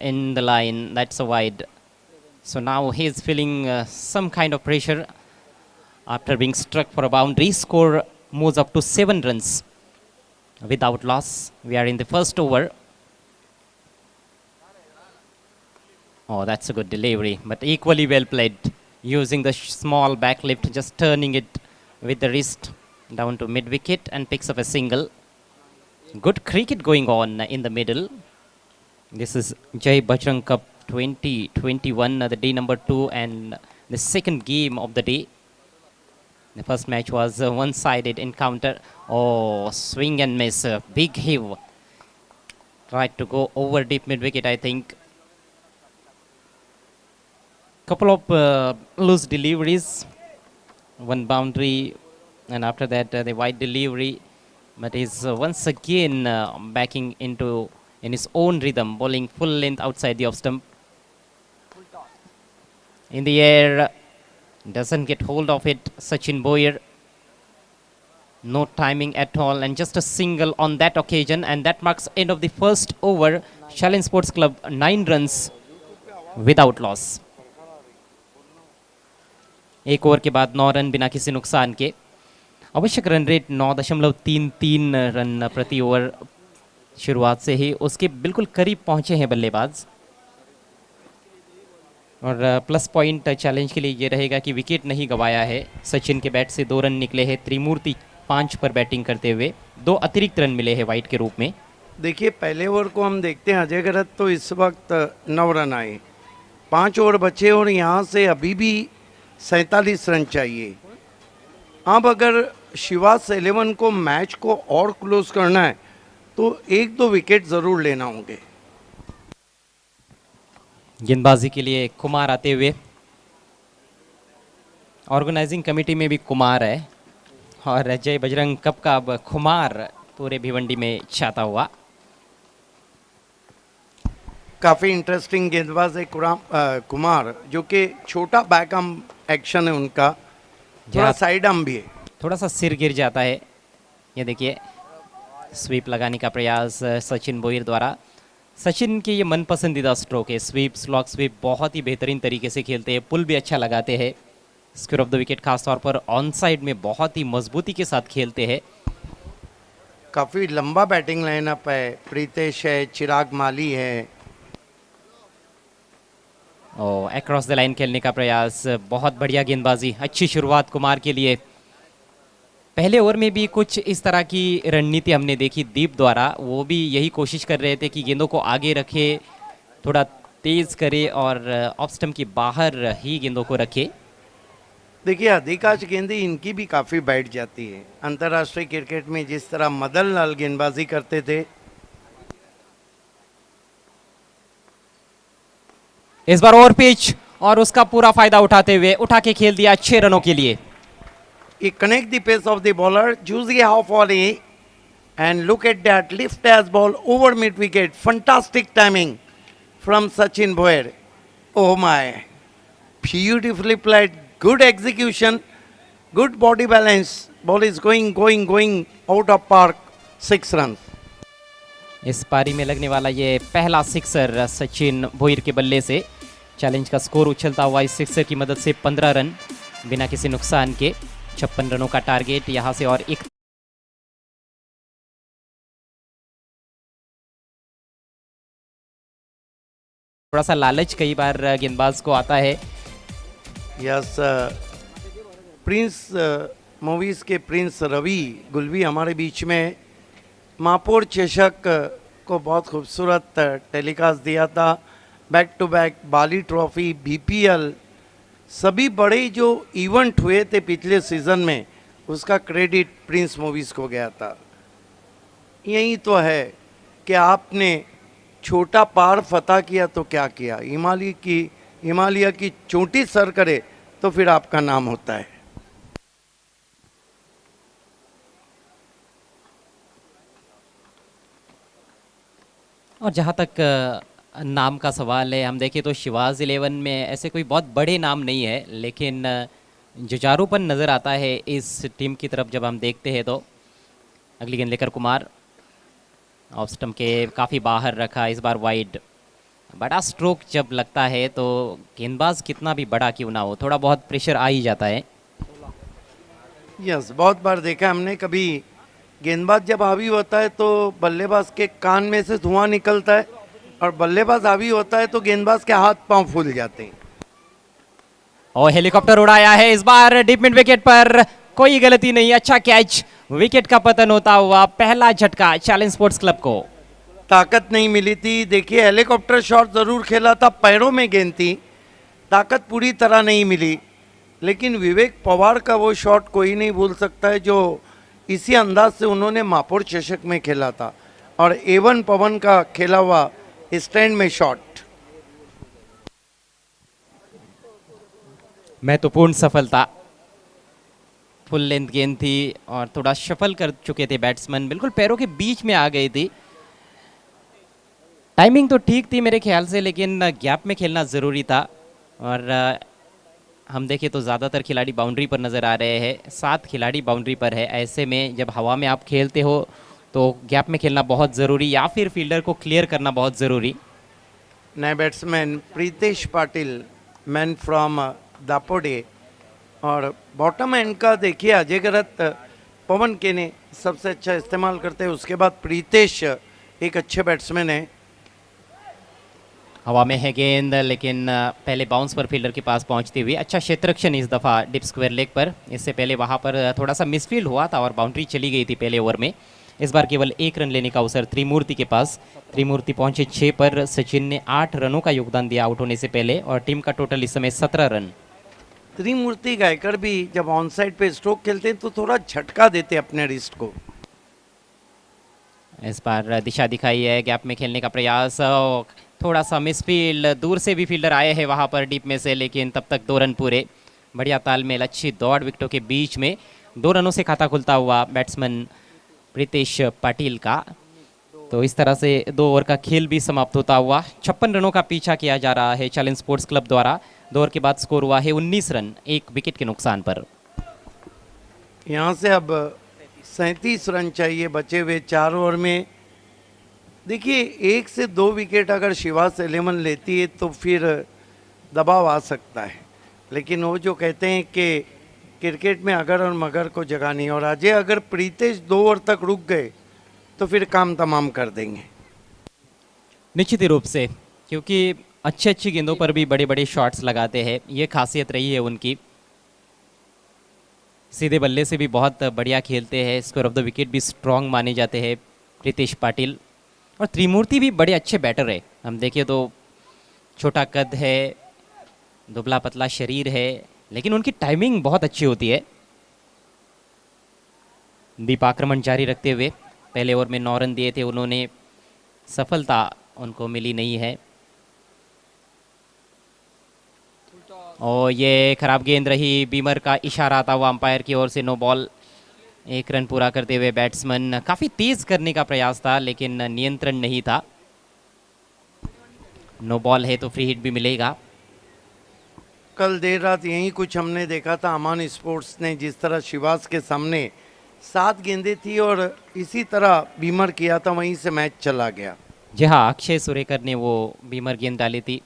in the line. That's a wide. So now he's feeling some kind of pressure after being struck for a boundary. Score moves up to 7 runs without loss. We are in the first over. Oh, that's a good delivery, but equally well played. Using the small back lift, just turning it with the wrist down to mid wicket and picks up a single. Good cricket going on in the middle. This is Jai Bajrang Cup 2021, the day number 2 and the second game of the day. The first match was a one-sided encounter. Oh, swing and miss, big heave. Tried to go over deep mid wicket, I think. Couple of loose deliveries, one boundary, and after that the wide delivery. But he's once again backing into in his own rhythm, bowling full length outside the off stump. In the air, doesn't get hold of it. Sachin Bhoir. No timing at all, and just a single on that occasion, and that marks end of the first over. Challenge Sports Club 9 runs without loss. एक over के बाद 9 run बिना किसी नुकसान के. आवश्यक run rate 9.33 run प्रति over शुरुआत से ही उसके बिल्कुल करीब पहुंचे हैं बल्लेबाज. और प्लस पॉइंट चैलेंज के लिए ये रहेगा कि विकेट नहीं गंवाया है. सचिन के बैट से 2 रन निकले हैं. त्रिमूर्ति 5 पर बैटिंग करते हुए 2 अतिरिक्त रन मिले हैं वाइट के रूप में. देखिए पहले ओवर को हम देखते हैं अजय गरत, तो इस वक्त 9 रन आए, 5 ओवर बचे और यहाँ से अभी भी 47 रन चाहिए. अब अगर शिवास 11 को मैच को और क्लोज करना है तो 1-2 विकेट ज़रूर लेना होंगे. गेंदबाजी के लिए कुमार आते हुए. ऑर्गेनाइजिंग कमेटी में भी कुमार है. और जय बजरंग कप का अब खुमार पूरे भिवंडी में छाता हुआ। काफ़ी इंटरेस्टिंग गेंदबाज है कुमार, जो कि छोटा बैक आर्म एक्शन है उनका, थोड़ा साइड आर्म भी है। थोड़ा सा सिर गिर जाता है। ये देखिए स्वीप लगाने का प्रयास सचिन बोयर द्वारा। सचिन के ये मन पसंदीदा स्ट्रोक है स्वीप, स्लॉग स्वीप बहुत ही बेहतरीन तरीके से खेलते हैं, पुल भी अच्छा लगाते हैं। स्क्वायर ऑफ द विकेट खासतौर पर ऑन साइड में बहुत ही मजबूती के साथ खेलते हैं। काफ़ी लंबा बैटिंग लाइनअप है, प्रीतेश है, चिराग माली है। और अक्रॉस द लाइन खेलने का प्रयास, बहुत बढ़िया गेंदबाजी, अच्छी शुरुआत कुमार के लिए। पहले ओवर में भी कुछ इस तरह की रणनीति हमने देखी दीप द्वारा, वो भी यही कोशिश कर रहे थे कि गेंदों को आगे रखे, थोड़ा तेज करे और ऑफ स्टंप के बाहर ही गेंदों को रखे। देखिए अधिकांश गेंदें इनकी भी काफ़ी बैठ जाती है। अंतर्राष्ट्रीय क्रिकेट में जिस तरह मदन लाल गेंदबाजी करते थे, इस बार ओवर पिच और उसका पूरा फायदा उठाते हुए उठा के खेल दिया 6 रनों के लिए। he connect the pace of the bowler, choose the half volley, and look at that lift as ball over mid wicket. Fantastic timing from Sachin Boyer. Oh my, beautifully played, good execution, good body balance. Ball is going out of park. 6 runs. इस पारी में लगने वाला ये पहला sixer Sachin Bhoir के बल्ले से। चैलेंज का स्कोर उछलता हुआ इस सिक्सर की मदद से 15 रन बिना किसी नुकसान के। 56 रनों का टारगेट यहां से और एक थोड़ा सा लालच कई बार गेंदबाज को आता है। यस, प्रिंस मूवीज के प्रिंस रवि गुलवी हमारे बीच में मापुर चषक को बहुत खूबसूरत टेलीकास्ट दिया था। बैक टू बैक बाली ट्रॉफी, बीपीएल, सभी बड़े जो इवेंट हुए थे पिछले सीज़न में, उसका क्रेडिट प्रिंस मूवीज़ को गया था। यही तो है कि आपने छोटा पार फतह किया तो क्या किया, हिमालय की चोटी सर करे तो फिर आपका नाम होता है। और जहाँ तक नाम का सवाल है, हम देखें तो शिवाज 11 में ऐसे कोई बहुत बड़े नाम नहीं है, लेकिन जुझारूपन नज़र आता है इस टीम की तरफ जब हम देखते हैं। तो अगली गेंद लेकर कुमार ऑफ स्टंप के काफ़ी बाहर रखा, इस बार वाइड। बड़ा स्ट्रोक जब लगता है तो गेंदबाज कितना भी बड़ा क्यों ना हो, थोड़ा बहुत प्रेशर आ ही जाता है। यस, बहुत बार देखा हमने, कभी गेंदबाज जब हावी होता है तो बल्लेबाज के कान में से धुआं निकलता है, और बल्लेबाज हावी होता है तो गेंदबाज के हाथ पांव फूल जाते हैं। और हेलीकॉप्टर उड़ाया है इस बार डीप मिड विकेट पर, कोई गलती नहीं, अच्छा कैच, विकेट का पतन होता हुआ पहला झटका चैलेंज स्पोर्ट्स क्लब को। ताकत नहीं मिली थी। देखिए हेलीकॉप्टर शॉट ज़रूर खेला था, पैरों में गेंद थी, ताकत पूरी तरह नहीं मिली, लेकिन विवेक पवार का वो शॉट कोई नहीं भूल सकता है जो इसी अंदाज से उन्होंने मापुर चषक में खेला था, और एवन पवन का खेला हुआ स्टैंड में शॉट। महत्वपूर्ण सफलता, फुल लेंथ गेंद थी और थोड़ा शफल कर चुके थे बैट्समैन, बिल्कुल पैरों के बीच में आ गई थी। टाइमिंग तो ठीक थी मेरे ख्याल से, लेकिन गैप में खेलना ज़रूरी था। और हम देखें तो ज़्यादातर खिलाड़ी बाउंड्री पर नज़र आ रहे हैं, 7 खिलाड़ी बाउंड्री पर है। ऐसे में जब हवा में आप खेलते हो तो गैप में खेलना बहुत ज़रूरी, या फिर फील्डर को क्लियर करना बहुत ज़रूरी। नए batsman Pritesh Patil, man from Dapode, और बॉटम एंड का देखिए अजय गरत, पवन के ने सबसे अच्छा इस्तेमाल करते हैं, उसके बाद प्रीतेश एक अच्छे बैट्समैन है। हवा में है गेंद, लेकिन पहले बाउंस पर फील्डर के पास पहुंचती हुई अच्छा क्षेत्ररक्षण इस दफ़ा डिप स्क्वायर लेग पर। इससे पहले वहां पर थोड़ा सा मिसफील्ड हुआ था और बाउंड्री चली गई थी पहले ओवर में। इस बार केवल 1 रन लेने का अवसर त्रिमूर्ति के पास। त्रिमूर्ति पहुंचे 6 पर, सचिन ने 8 रनों का योगदान दिया आउट होने से पहले, और टीम का टोटल इस समय 17 रन। त्रिमूर्ति गायकर भी जब ऑन साइड पे स्ट्रोक खेलते हैं तो थोड़ा झटका देते अपने रिस्ट को। इस बार दिशा दिखाई है, गैप में खेलने का प्रयास, थोड़ा सा मिसफील्ड, दूर से भी फील्डर आए हैं वहां पर डीप में से, लेकिन तब तक 2 रन पूरे। बढ़िया तालमेल, अच्छी दौड़ विकेटों के बीच में, 2 रनों से खाता खुलता हुआ बैट्समैन प्रीतेश पाटिल का। तो इस तरह से 2 ओवर का खेल भी समाप्त होता हुआ 56 रनों का पीछा किया जा रहा है चैलेंज स्पोर्ट्स क्लब द्वारा। 2 ओवर के बाद स्कोर हुआ है 19 रन, 1 विकेट के नुकसान पर। यहाँ से अब 37 रन चाहिए बचे हुए 4 ओवर में। देखिए 1 से 2 विकेट अगर शिवास 11 लेती है तो फिर दबाव आ सकता है, लेकिन वो जो कहते हैं कि क्रिकेट में अगर और मगर को जगह नहीं, और अजय अगर प्रीतेश 2 ओवर तक रुक गए तो फिर काम तमाम कर देंगे। निश्चित ही रूप से, क्योंकि अच्छी अच्छी गेंदों पर भी बड़े बड़े शॉट्स लगाते हैं, ये खासियत रही है उनकी। सीधे बल्ले से भी बहुत बढ़िया खेलते हैं, स्क्वायर ऑफ द विकेट भी स्ट्रांग माने जाते हैं प्रीतेश पाटिल। और त्रिमूर्ति भी बड़े अच्छे बैटर है। हम देखिए तो छोटा कद है, दुबला पतला शरीर है, लेकिन उनकी टाइमिंग बहुत अच्छी होती है। दीप आक्रमण जारी रखते हुए पहले ओवर में 9 रन दिए थे उन्होंने, सफलता उनको मिली नहीं है। और ये खराब गेंद रही, बीमर का इशारा आता हुआ अंपायर की ओर से नो बॉल। 1 रन पूरा करते हुए बैट्समैन काफ़ी तेज करने का प्रयास था लेकिन नियंत्रण नहीं था। नो बॉल है तो फ्री हिट भी मिलेगा। कल देर रात यही कुछ हमने देखा था अमान स्पोर्ट्स ने, जिस तरह शिवास के सामने 7 गेंदें थी और इसी तरह बीमर किया था, वहीं से मैच चला गया। जी हाँ, अक्षय सुरेकर ने वो बीमर गेंद डाली थी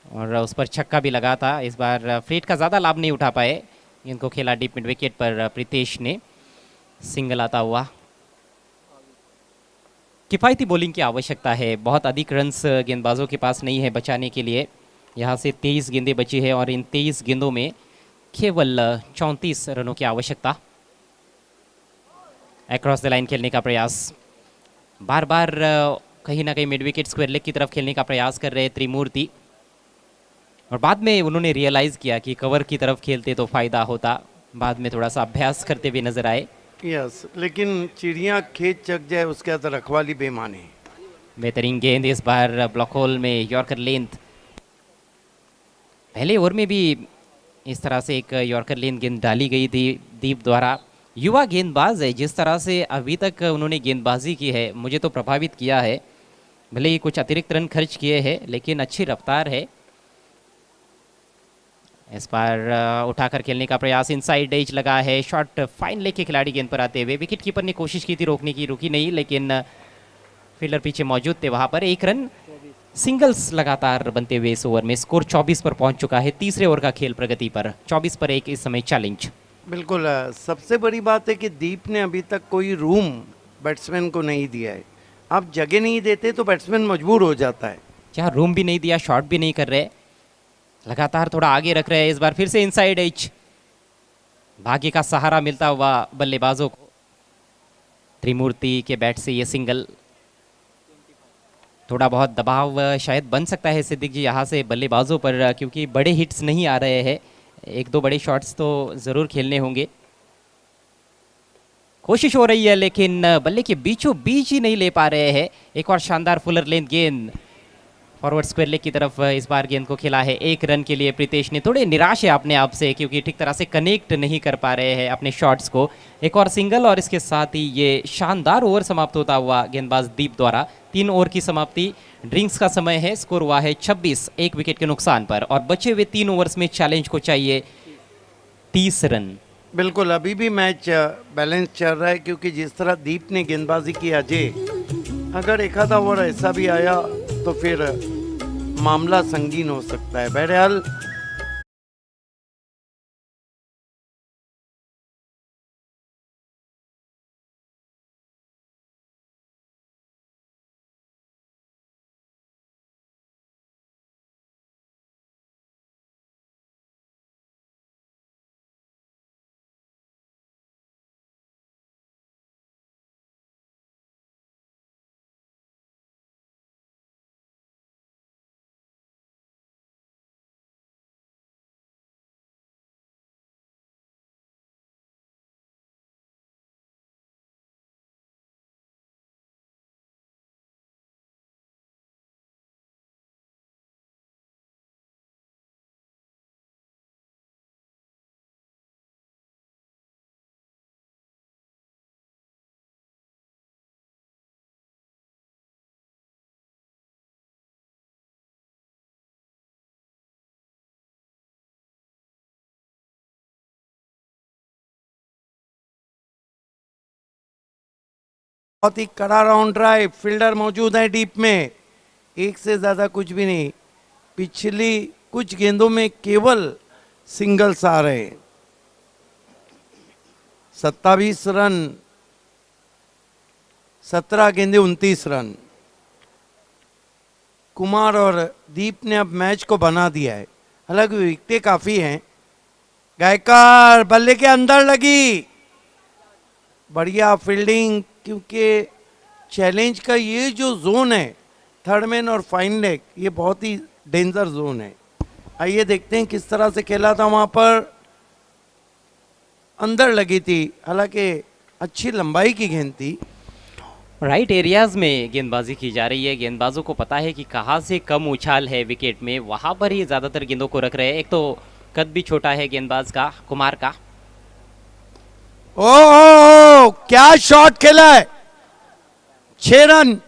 और उस पर छक्का भी लगा था। इस बार फ्रीट का ज़्यादा लाभ नहीं उठा पाए, इनको खेला डीप मिड विकेट पर प्रीतेश ने, सिंगल आता हुआ। किफ़ायती बॉलिंग की आवश्यकता है, बहुत अधिक रन्स गेंदबाजों के पास नहीं है बचाने के लिए। यहाँ से 23 गेंदें बची है और इन 23 गेंदों में केवल 34 रनों की आवश्यकता। अक्रॉस द लाइन खेलने का प्रयास, बार बार कहीं ना कहीं मिड विकेट स्क्वायर लेग की तरफ खेलने का प्रयास कर रहे त्रिमूर्ति, और बाद में उन्होंने रियलाइज़ किया कि कवर की तरफ खेलते तो फ़ायदा होता। बाद में थोड़ा सा अभ्यास करते हुए नजर आए। यस, लेकिन चिड़िया खेत चक जाए उसके बाद रखवाली बेमानी। बेहतरीन गेंद इस बार ब्लॉक होल में, यॉर्कर लेंथ। पहले ओवर में भी इस तरह से एक यॉर्कर लेंथ गेंद डाली गई थी दीप द्वारा। युवा गेंदबाज है, जिस तरह से अभी तक उन्होंने गेंदबाजी की है मुझे तो प्रभावित किया है। भले ही कुछ अतिरिक्त रन खर्च किए हैं लेकिन अच्छी रफ्तार है। इस बार उठाकर खेलने का प्रयास, इनसाइड एज लगा है, शॉट फाइन लेग के खिलाड़ी गेंद पर आते हुए, विकेट कीपर ने कोशिश की थी रोकने की, रुकी नहीं, लेकिन फील्डर पीछे मौजूद थे वहां पर। 1 रन, सिंगल्स लगातार बनते हुए इस ओवर में स्कोर 24 पर पहुंच चुका है। तीसरे ओवर का खेल प्रगति पर 24 पर 1 इस समय चैलेंज। बिल्कुल, सबसे बड़ी बात है कि दीप ने अभी तक कोई रूम बैट्समैन को नहीं दिया है। आप जगह नहीं देते तो बैट्समैन मजबूर हो जाता है। क्या रूम भी नहीं दिया, शॉट भी नहीं कर रहे, लगातार थोड़ा आगे रख रहे हैं। इस बार फिर से इनसाइड एज, भाग्य का सहारा मिलता हुआ बल्लेबाजों को। त्रिमूर्ति के बैट से ये सिंगल, थोड़ा बहुत दबाव शायद बन सकता है सिद्दीक जी यहाँ से बल्लेबाजों पर, क्योंकि बड़े हिट्स नहीं आ रहे हैं। 1-2 बड़े शॉट्स तो ज़रूर खेलने होंगे। कोशिश हो रही है लेकिन बल्ले के बीचों बीच ही नहीं ले पा रहे हैं। एक और शानदार फुलर लेंथ गेंद फॉरवर्ड स्क्वायर लेग की तरफ इस बार गेंद को खेला है। 1 रन के लिए प्रीतेश ने, थोड़े निराश है अपने आप से क्योंकि ठीक तरह से कनेक्ट नहीं कर पा रहे हैं अपने शॉट्स को। एक और सिंगल और इसके साथ ही ये शानदार ओवर समाप्त होता हुआ गेंदबाज दीप द्वारा। 3 ओवर की समाप्ति, ड्रिंक्स का समय है, स्कोर हुआ है 26, 1 विकेट के नुकसान पर, और बचे हुए 3 ओवर्स में चैलेंज को चाहिए 30 रन। बिल्कुल, अभी भी मैच बैलेंस चल रहा है, क्योंकि जिस तरह दीप ने गेंदबाजी की अजय, अगर एक आधा ओवर ऐसा भी आया तो फिर मामला संगीन हो सकता है। बहरहाल बहुत ही कड़ा राउंड ड्राइव, फील्डर मौजूद है डीप में, एक से ज़्यादा कुछ भी नहीं। पिछली कुछ गेंदों में केवल सिंगल्स आ रहे हैं। 27 रन, 17 गेंदे 29 रन। कुमार और दीप ने अब मैच को बना दिया है, हालांकि विकेटें काफ़ी हैं। गायकार बल्ले के अंदर लगी, बढ़िया फील्डिंग, क्योंकि चैलेंज का ये जो जोन है थर्ड मैन और फाइन लेग, ये बहुत ही डेंजर जोन है। आइए देखते हैं किस तरह से खेला था वहाँ पर। अंदर लगी थी, हालांकि अच्छी लंबाई की गेंद थी। राइट एरियाज में गेंदबाजी की जा रही है। गेंदबाजों को पता है कि कहाँ से कम उछाल है विकेट में, वहाँ पर ही ज़्यादातर गेंदों को रख रहे हैं। एक तो कद भी छोटा है गेंदबाज का, कुमार का। ओ क्या शॉट खेला है, 6 रन,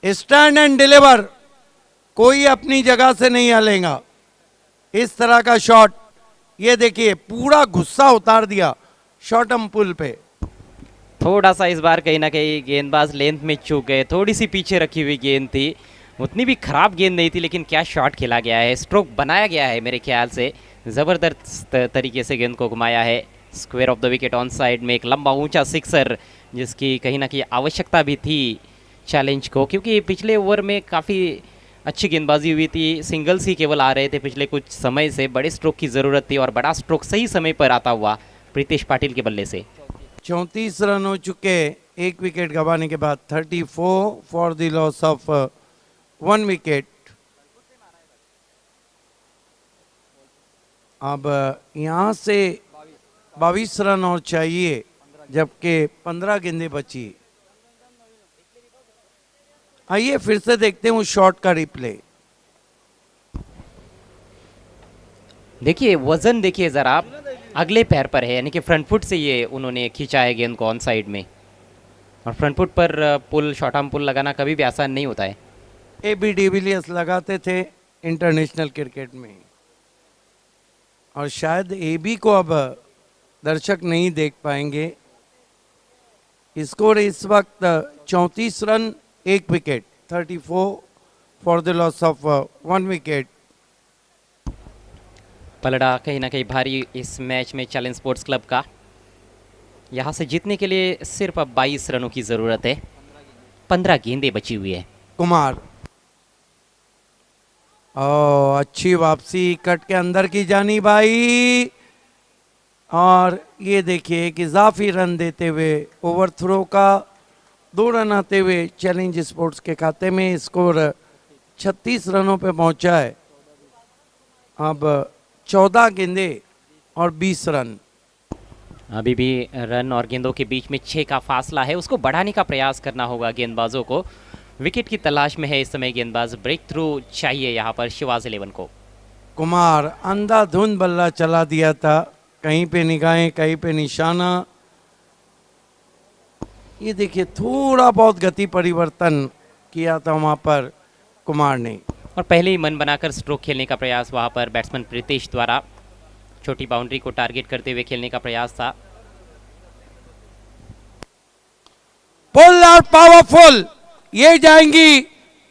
स्टैंड एंड डिलीवर, कोई अपनी जगह से नहीं हिलेगा। इस तरह का शॉट, ये देखिए पूरा गुस्सा उतार दिया शॉर्टम पुल पे। थोड़ा सा इस बार कहीं ना कहीं गेंदबाज लेंथ में चूक गए, थोड़ी सी पीछे रखी हुई गेंद थी, उतनी भी खराब गेंद नहीं थी, लेकिन क्या शॉट खेला गया है, स्ट्रोक बनाया गया है मेरे ख्याल से। ज़बरदस्त तरीके से गेंद को घुमाया है, square of the wicket on side में एक लंबा ऊंचा सिक्सर, जिसकी कहीं ना कहीं आवश्यकता भी थी चैलेंज को, क्योंकि पिछले ओवर में काफ़ी अच्छी गेंदबाजी हुई थी, सिंगल्स ही केवल आ रहे थे पिछले कुछ समय से। बड़े स्ट्रोक की ज़रूरत थी और बड़ा स्ट्रोक सही समय पर आता हुआ प्रीतेश पाटिल के बल्ले से। 34 रन हो चुके, एक विकेट गंवाने के बाद। 34 for the loss of 1 wicket. अब यहाँ से 22 रन और चाहिए, जबकि 15 गेंदें बची। आइए फिर से देखते हैं उस शॉट का रिप्ले। देखिए वजन देखिए ज़रा, अगले पैर पर है, यानी कि फ्रंट फुट से ये उन्होंने खींचा है गेंद को ऑन साइड में। और फ्रंट फुट पर पुल, शॉर्ट आर्म पुल लगाना कभी भी आसान नहीं होता है। AB डिविलियर्स लगाते थे इंटरनेशनल क्रिकेट में, और शायद AB को अब दर्शक नहीं देख पाएंगे। स्कोर इस वक्त 34 run, 1 wicket, 34 for the loss of 1 wicket. पलड़ा कहीं ना कहीं भारी इस मैच में चैलेंज स्पोर्ट्स क्लब का। यहाँ से जीतने के लिए सिर्फ अब 22 रनों की ज़रूरत है, 15 गेंदें बची हुई है। कुमार, अच्छी वापसी, कट के अंदर की जानी भाई, और ये देखिए एक इजाफी रन देते हुए ओवर थ्रो का 2 रन आते हुए चैलेंज स्पोर्ट्स के खाते में। स्कोर 36 रनों पे पहुंचा है। अब 14 गेंदे और 20 रन। अभी भी रन और गेंदों के बीच में 6 का फासला है, उसको बढ़ाने का प्रयास करना होगा गेंदबाजों को। विकेट की तलाश में है इस समय गेंदबाज, ब्रेक थ्रू चाहिए यहाँ पर शिवाज 11 को। कुमार अंधाधुंध बल्ला चला दिया था, कहीं पे निगाहें कहीं पे निशाना। ये देखिए थोड़ा बहुत गति परिवर्तन किया था वहाँ पर कुमार ने, और पहले ही मन बनाकर स्ट्रोक खेलने का प्रयास वहाँ पर बैट्समैन प्रीतेश द्वारा छोटी बाउंड्री को टारगेट करते हुए खेलने का प्रयास था। पुल और पावरफुल, ये जाएंगी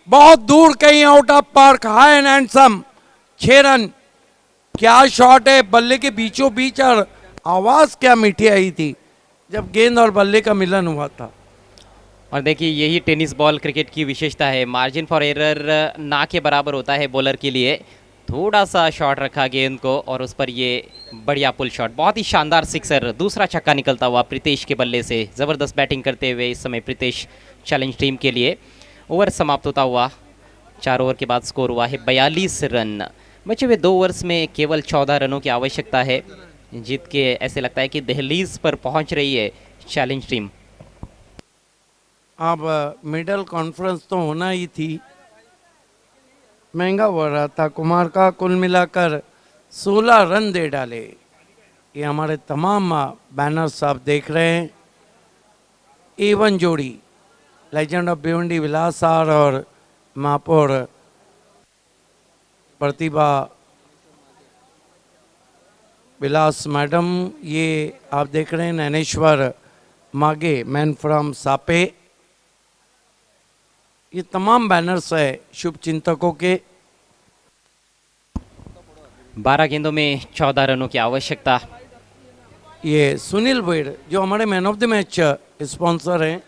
बहुत दूर, कहीं out of park, high and handsome, 6 run. क्या शॉट है, बल्ले के बीचों बीच, और आवाज क्या मीठी आई थी जब गेंद और बल्ले का मिलन हुआ था। और देखिए यही टेनिस बॉल क्रिकेट की विशेषता है, मार्जिन फॉर एरर ना के बराबर होता है बॉलर के लिए। थोड़ा सा शॉट रखा गेंद को और उस पर ये बढ़िया पुल शॉट, बहुत ही शानदार सिक्सर, दूसरा छक्का निकलता हुआ प्रीतेश के बल्ले से। ज़बरदस्त बैटिंग करते हुए इस समय प्रीतेश चैलेंज टीम के लिए। ओवर समाप्त होता हुआ 4 ओवर के बाद स्कोर हुआ है 42 रन। बचे हुए 2 ओवर्स में केवल 14 रनों की आवश्यकता है। जीत के ऐसे लगता है कि दहलीज पर पहुंच रही है चैलेंज टीम। अब मिडल कॉन्फ्रेंस तो होना ही थी, महंगा हो रहा था कुमार का। कुल मिलाकर 16 रन दे डाले। ये हमारे तमाम बैनर्स आप देख रहे हैं। A1 जोड़ी legend of Bhiwandi Vilas R और महापौर प्रतिभा विलास मैडम, ये आप देख रहे हैं नैनेश्वर मागे, मैन फ्रॉम सापे। ये तमाम बैनर्स है शुभचिंतकों के। 12 गेंदों में 14 रनों की आवश्यकता। ये सुनील भोयर जो हमारे man of the match sponsor हैं,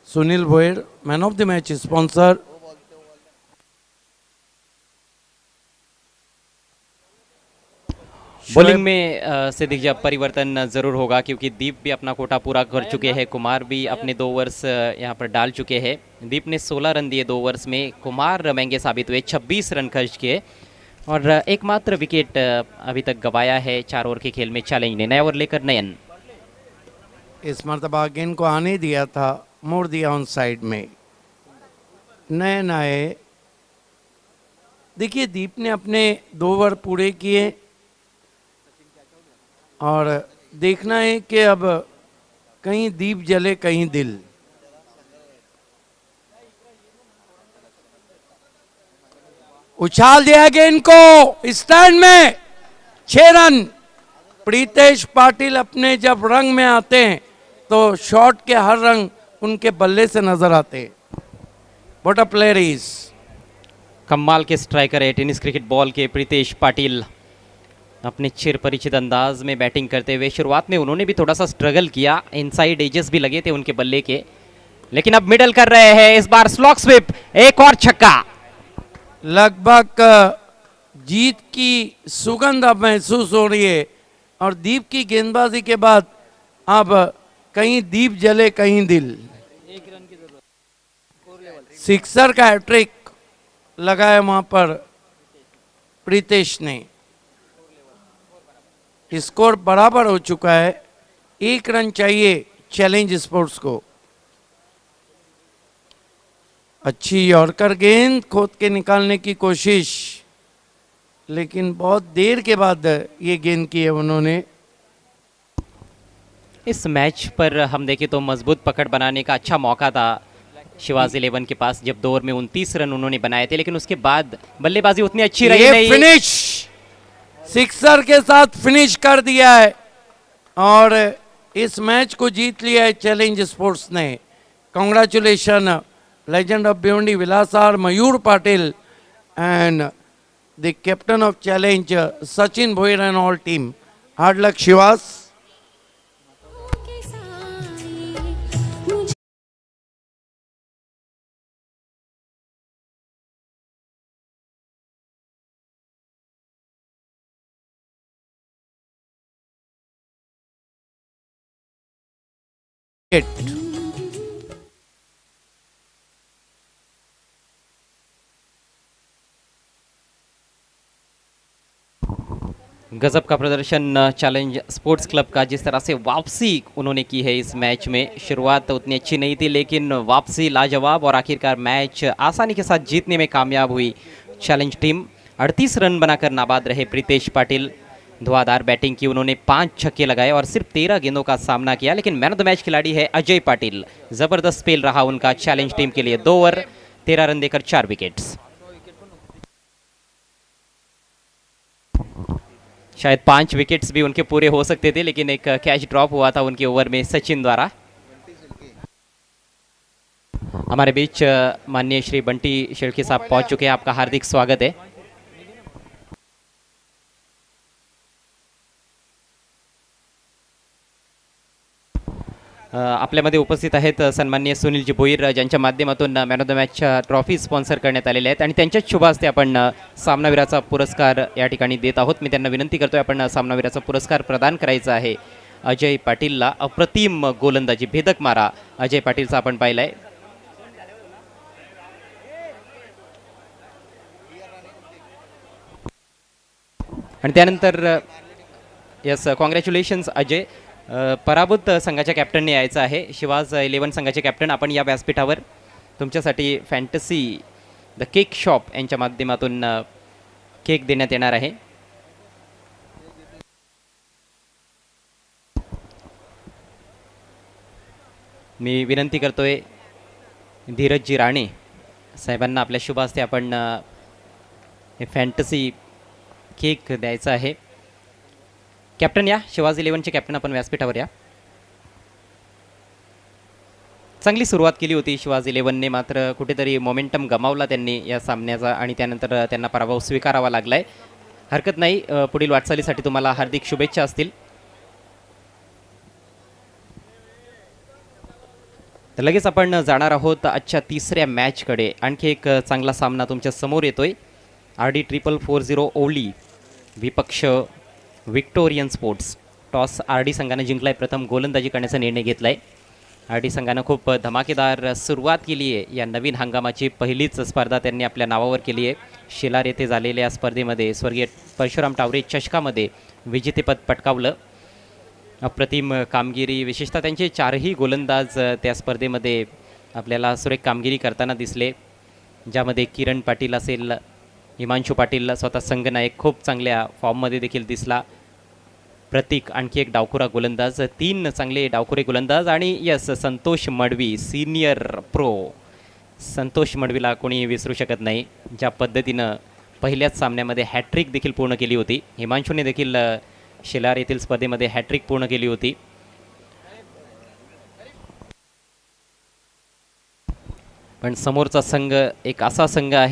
Sunil Bhoyar man of the match sponsor. Bowling में सिद्दीक जी अब परिवर्तन जरूर होगा क्योंकि दीप भी अपना कोटा पूरा कर चुके हैं, कुमार भी अपने 2 ओवर्स यहाँ पर डाल चुके हैं। दीप ने 16 रन दिए 2 ओवर्स में, कुमार महंगे साबित हुए, 26 रन खर्च किए और एकमात्र विकेट अभी तक गवाया है 4 ओवर के खेल में चैलेंज ने। नया ओवर लेकर नयन, इस मरतबा गेंद को आने दिया था, मोड़ दिया ऑन साइड में। नयन आए। देखिए दीप ने अपने 2 ओवर पूरे किए और देखना है कि अब कहीं दीप जले कहीं दिल। उछाल दिया गेंद को स्टैंड में, 6 रन। प्रीतेश पाटिल अपने जब रंग में आते हैं तो शॉट के हर रंग उनके बल्ले से नजर आते हैं। What a player is. कमाल के स्ट्राइकर है टेनिस क्रिकेट बॉल के प्रीतेश पाटिल। अपने चिर परिचित अंदाज में बैटिंग करते हुए शुरुआत में उन्होंने भी थोड़ा सा स्ट्रगल किया, इनसाइड एजेस भी लगे थे उनके बल्ले के, लेकिन अब मिडल कर रहे हैं। इस बार स्लॉक स्विप, एक और छक्का। लगभग जीत की सुगंध अब महसूस हो रही है और दीप की गेंदबाजी के बाद अब कहीं दीप जले कहीं दिल। सिक्सर का हैट्रिक लगाया वहां पर प्रीतेश ने। स्कोर बराबर हो चुका है, 1 रन चाहिए चैलेंज स्पोर्ट्स को। अच्छी यॉर्कर गेंद खोद के निकालने की कोशिश, लेकिन बहुत देर के बाद ये गेंद की है उन्होंने। इस मैच पर हम देखें तो मजबूत पकड़ बनाने का अच्छा मौका था शिवाजी 11 के पास, जब 2 ओवर में 29 रन उन्होंने बनाए थे, लेकिन उसके बाद बल्लेबाजी उतनी अच्छी रही नहीं। फिनिश, सिक्सर के साथ फिनिश कर दिया है और इस मैच को जीत लिया है चैलेंज स्पोर्ट्स ने। Congratulation legend of Bhiwandi Vilasar Mayur Patil and the captain of challenge Sachin Bhoir and all team. Hard luck Shivas. गजब का प्रदर्शन चैलेंज स्पोर्ट्स क्लब का, जिस तरह से वापसी उन्होंने की है इस मैच में। शुरुआत उतनी अच्छी नहीं थी लेकिन वापसी लाजवाब और आखिरकार मैच आसानी के साथ जीतने में कामयाब हुई चैलेंज टीम। 38 रन बनाकर नाबाद रहे प्रीतेश पाटिल। धुआंधार बैटिंग की उन्होंने, 5 छक्के लगाए और सिर्फ 13 गेंदों का सामना किया, लेकिन मैन ऑफ द मैच खिलाड़ी है अजय पाटिल। जबरदस्त स्पेल रहा उनका चैलेंज टीम के लिए। 2 ओवर 13 रन देकर 4 विकेट्स। शायद 5 विकेट्स भी उनके पूरे हो सकते थे, लेकिन एक कैच ड्रॉप हुआ था उनके ओवर में सचिन द्वारा। हमारे बीच माननीय श्री बंटी शेड़के साहब पहुंच चुके हैं, आपका हार्दिक स्वागत है। आपल्यामध्ये उपस्थित आहेत सन्माननीय सुनीलजी भोईर, ज्यांच्या माध्यमातून man of the match trophy sponsor करण्यात आलेले आहेत आणि त्यांच्याच शुभ हस्ते आपण सामनावीराचा पुरस्कार या ठिकाणी देत आहोत। मी त्यांना विनंती करतोय आपण सामनावीराचा पुरस्कार प्रदान करायचा आहे अजय पाटीलला। अप्रतिम गोलंदाजी, भेदक मारा अजय पाटीलचा आपण पाहिलाय। आणि त्यानंतर यस, कॉंग्रॅच्युलेशन्स अजय। पराभूत संघाच्या कॅप्टनने यायचं आहे। शिवाज 11 संघाचे कॅप्टन, आपण या व्यासपीठावर तुमच्यासाठी फॅन्टसी द केक शॉप यांच्या माध्यमातून केक देण्यात येणार आहे। मी विनंती करतोय धीरजजी राणे साहेबांना आपल्या शुभ हस्ते आपण हे फॅन्टसी केक द्यायचा आहे। कॅप्टन या, शिवाजी 11चे कॅप्टन आपण व्यासपीठावर या। चांगली सुरुवात केली होती शिवाजी इलेव्हनने, मात्र कुठेतरी मोमेंटम गमावला त्यांनी या सामन्याचा आणि त्यानंतर त्यांना पराभव स्वीकारावा लागलाय. हरकत नाही, पुढील वाटचालीसाठी तुम्हाला हार्दिक शुभेच्छा असतील. तर लगेच आपण जाणार आहोत आजच्या तिसऱ्या मॅचकडे. आणखी एक चांगला सामना तुमच्या समोर येतोय. RD440 ओली विपक्ष विक्टोरियन स्पोर्ट्स. टॉस RD संघाने जिंकलाय. प्रथम गोलंदाजी करण्याचा निर्णय घेतलाय. RD संघानं खूप धमाकेदार सुरुवात केली आहे. या नवीन हंगामाची पहिलीच स्पर्धा त्यांनी आपल्या नावावर केली आहे. शेलार येथे झालेल्या स्पर्धेमध्ये स्वर्गीय परशुराम टावरे चषकामध्ये विजेतेपद पटकावलं. अप्रतिम कामगिरी, विशेषतः त्यांचे चारही गोलंदाज त्या स्पर्धेमध्ये आपल्याला सुरेख कामगिरी करताना दिसले, ज्यामध्ये किरण पाटील असेल, हिमांशू पाटील स्वतः संघनायक खूप चांगल्या फॉर्ममध्ये देखील दिसला. प्रतीक आणखी एक डावखुरा गोलंदाज, 3 चांगले डावखुरे गोलंदाज आणि यस संतोष मडवी सिनियर प्रो. संतोष मडवीला कोणी विसरू शकत नाही, ज्या पद्धतीनं पहिल्याच सामन्यामध्ये हॅट्रिक देखील पूर्ण केली होती. हिमांशूने देखील शेलार येथील स्पर्धेमध्ये हॅट्रिक पूर्ण केली होती. पण समोरचा संघ एक असा संघ आहे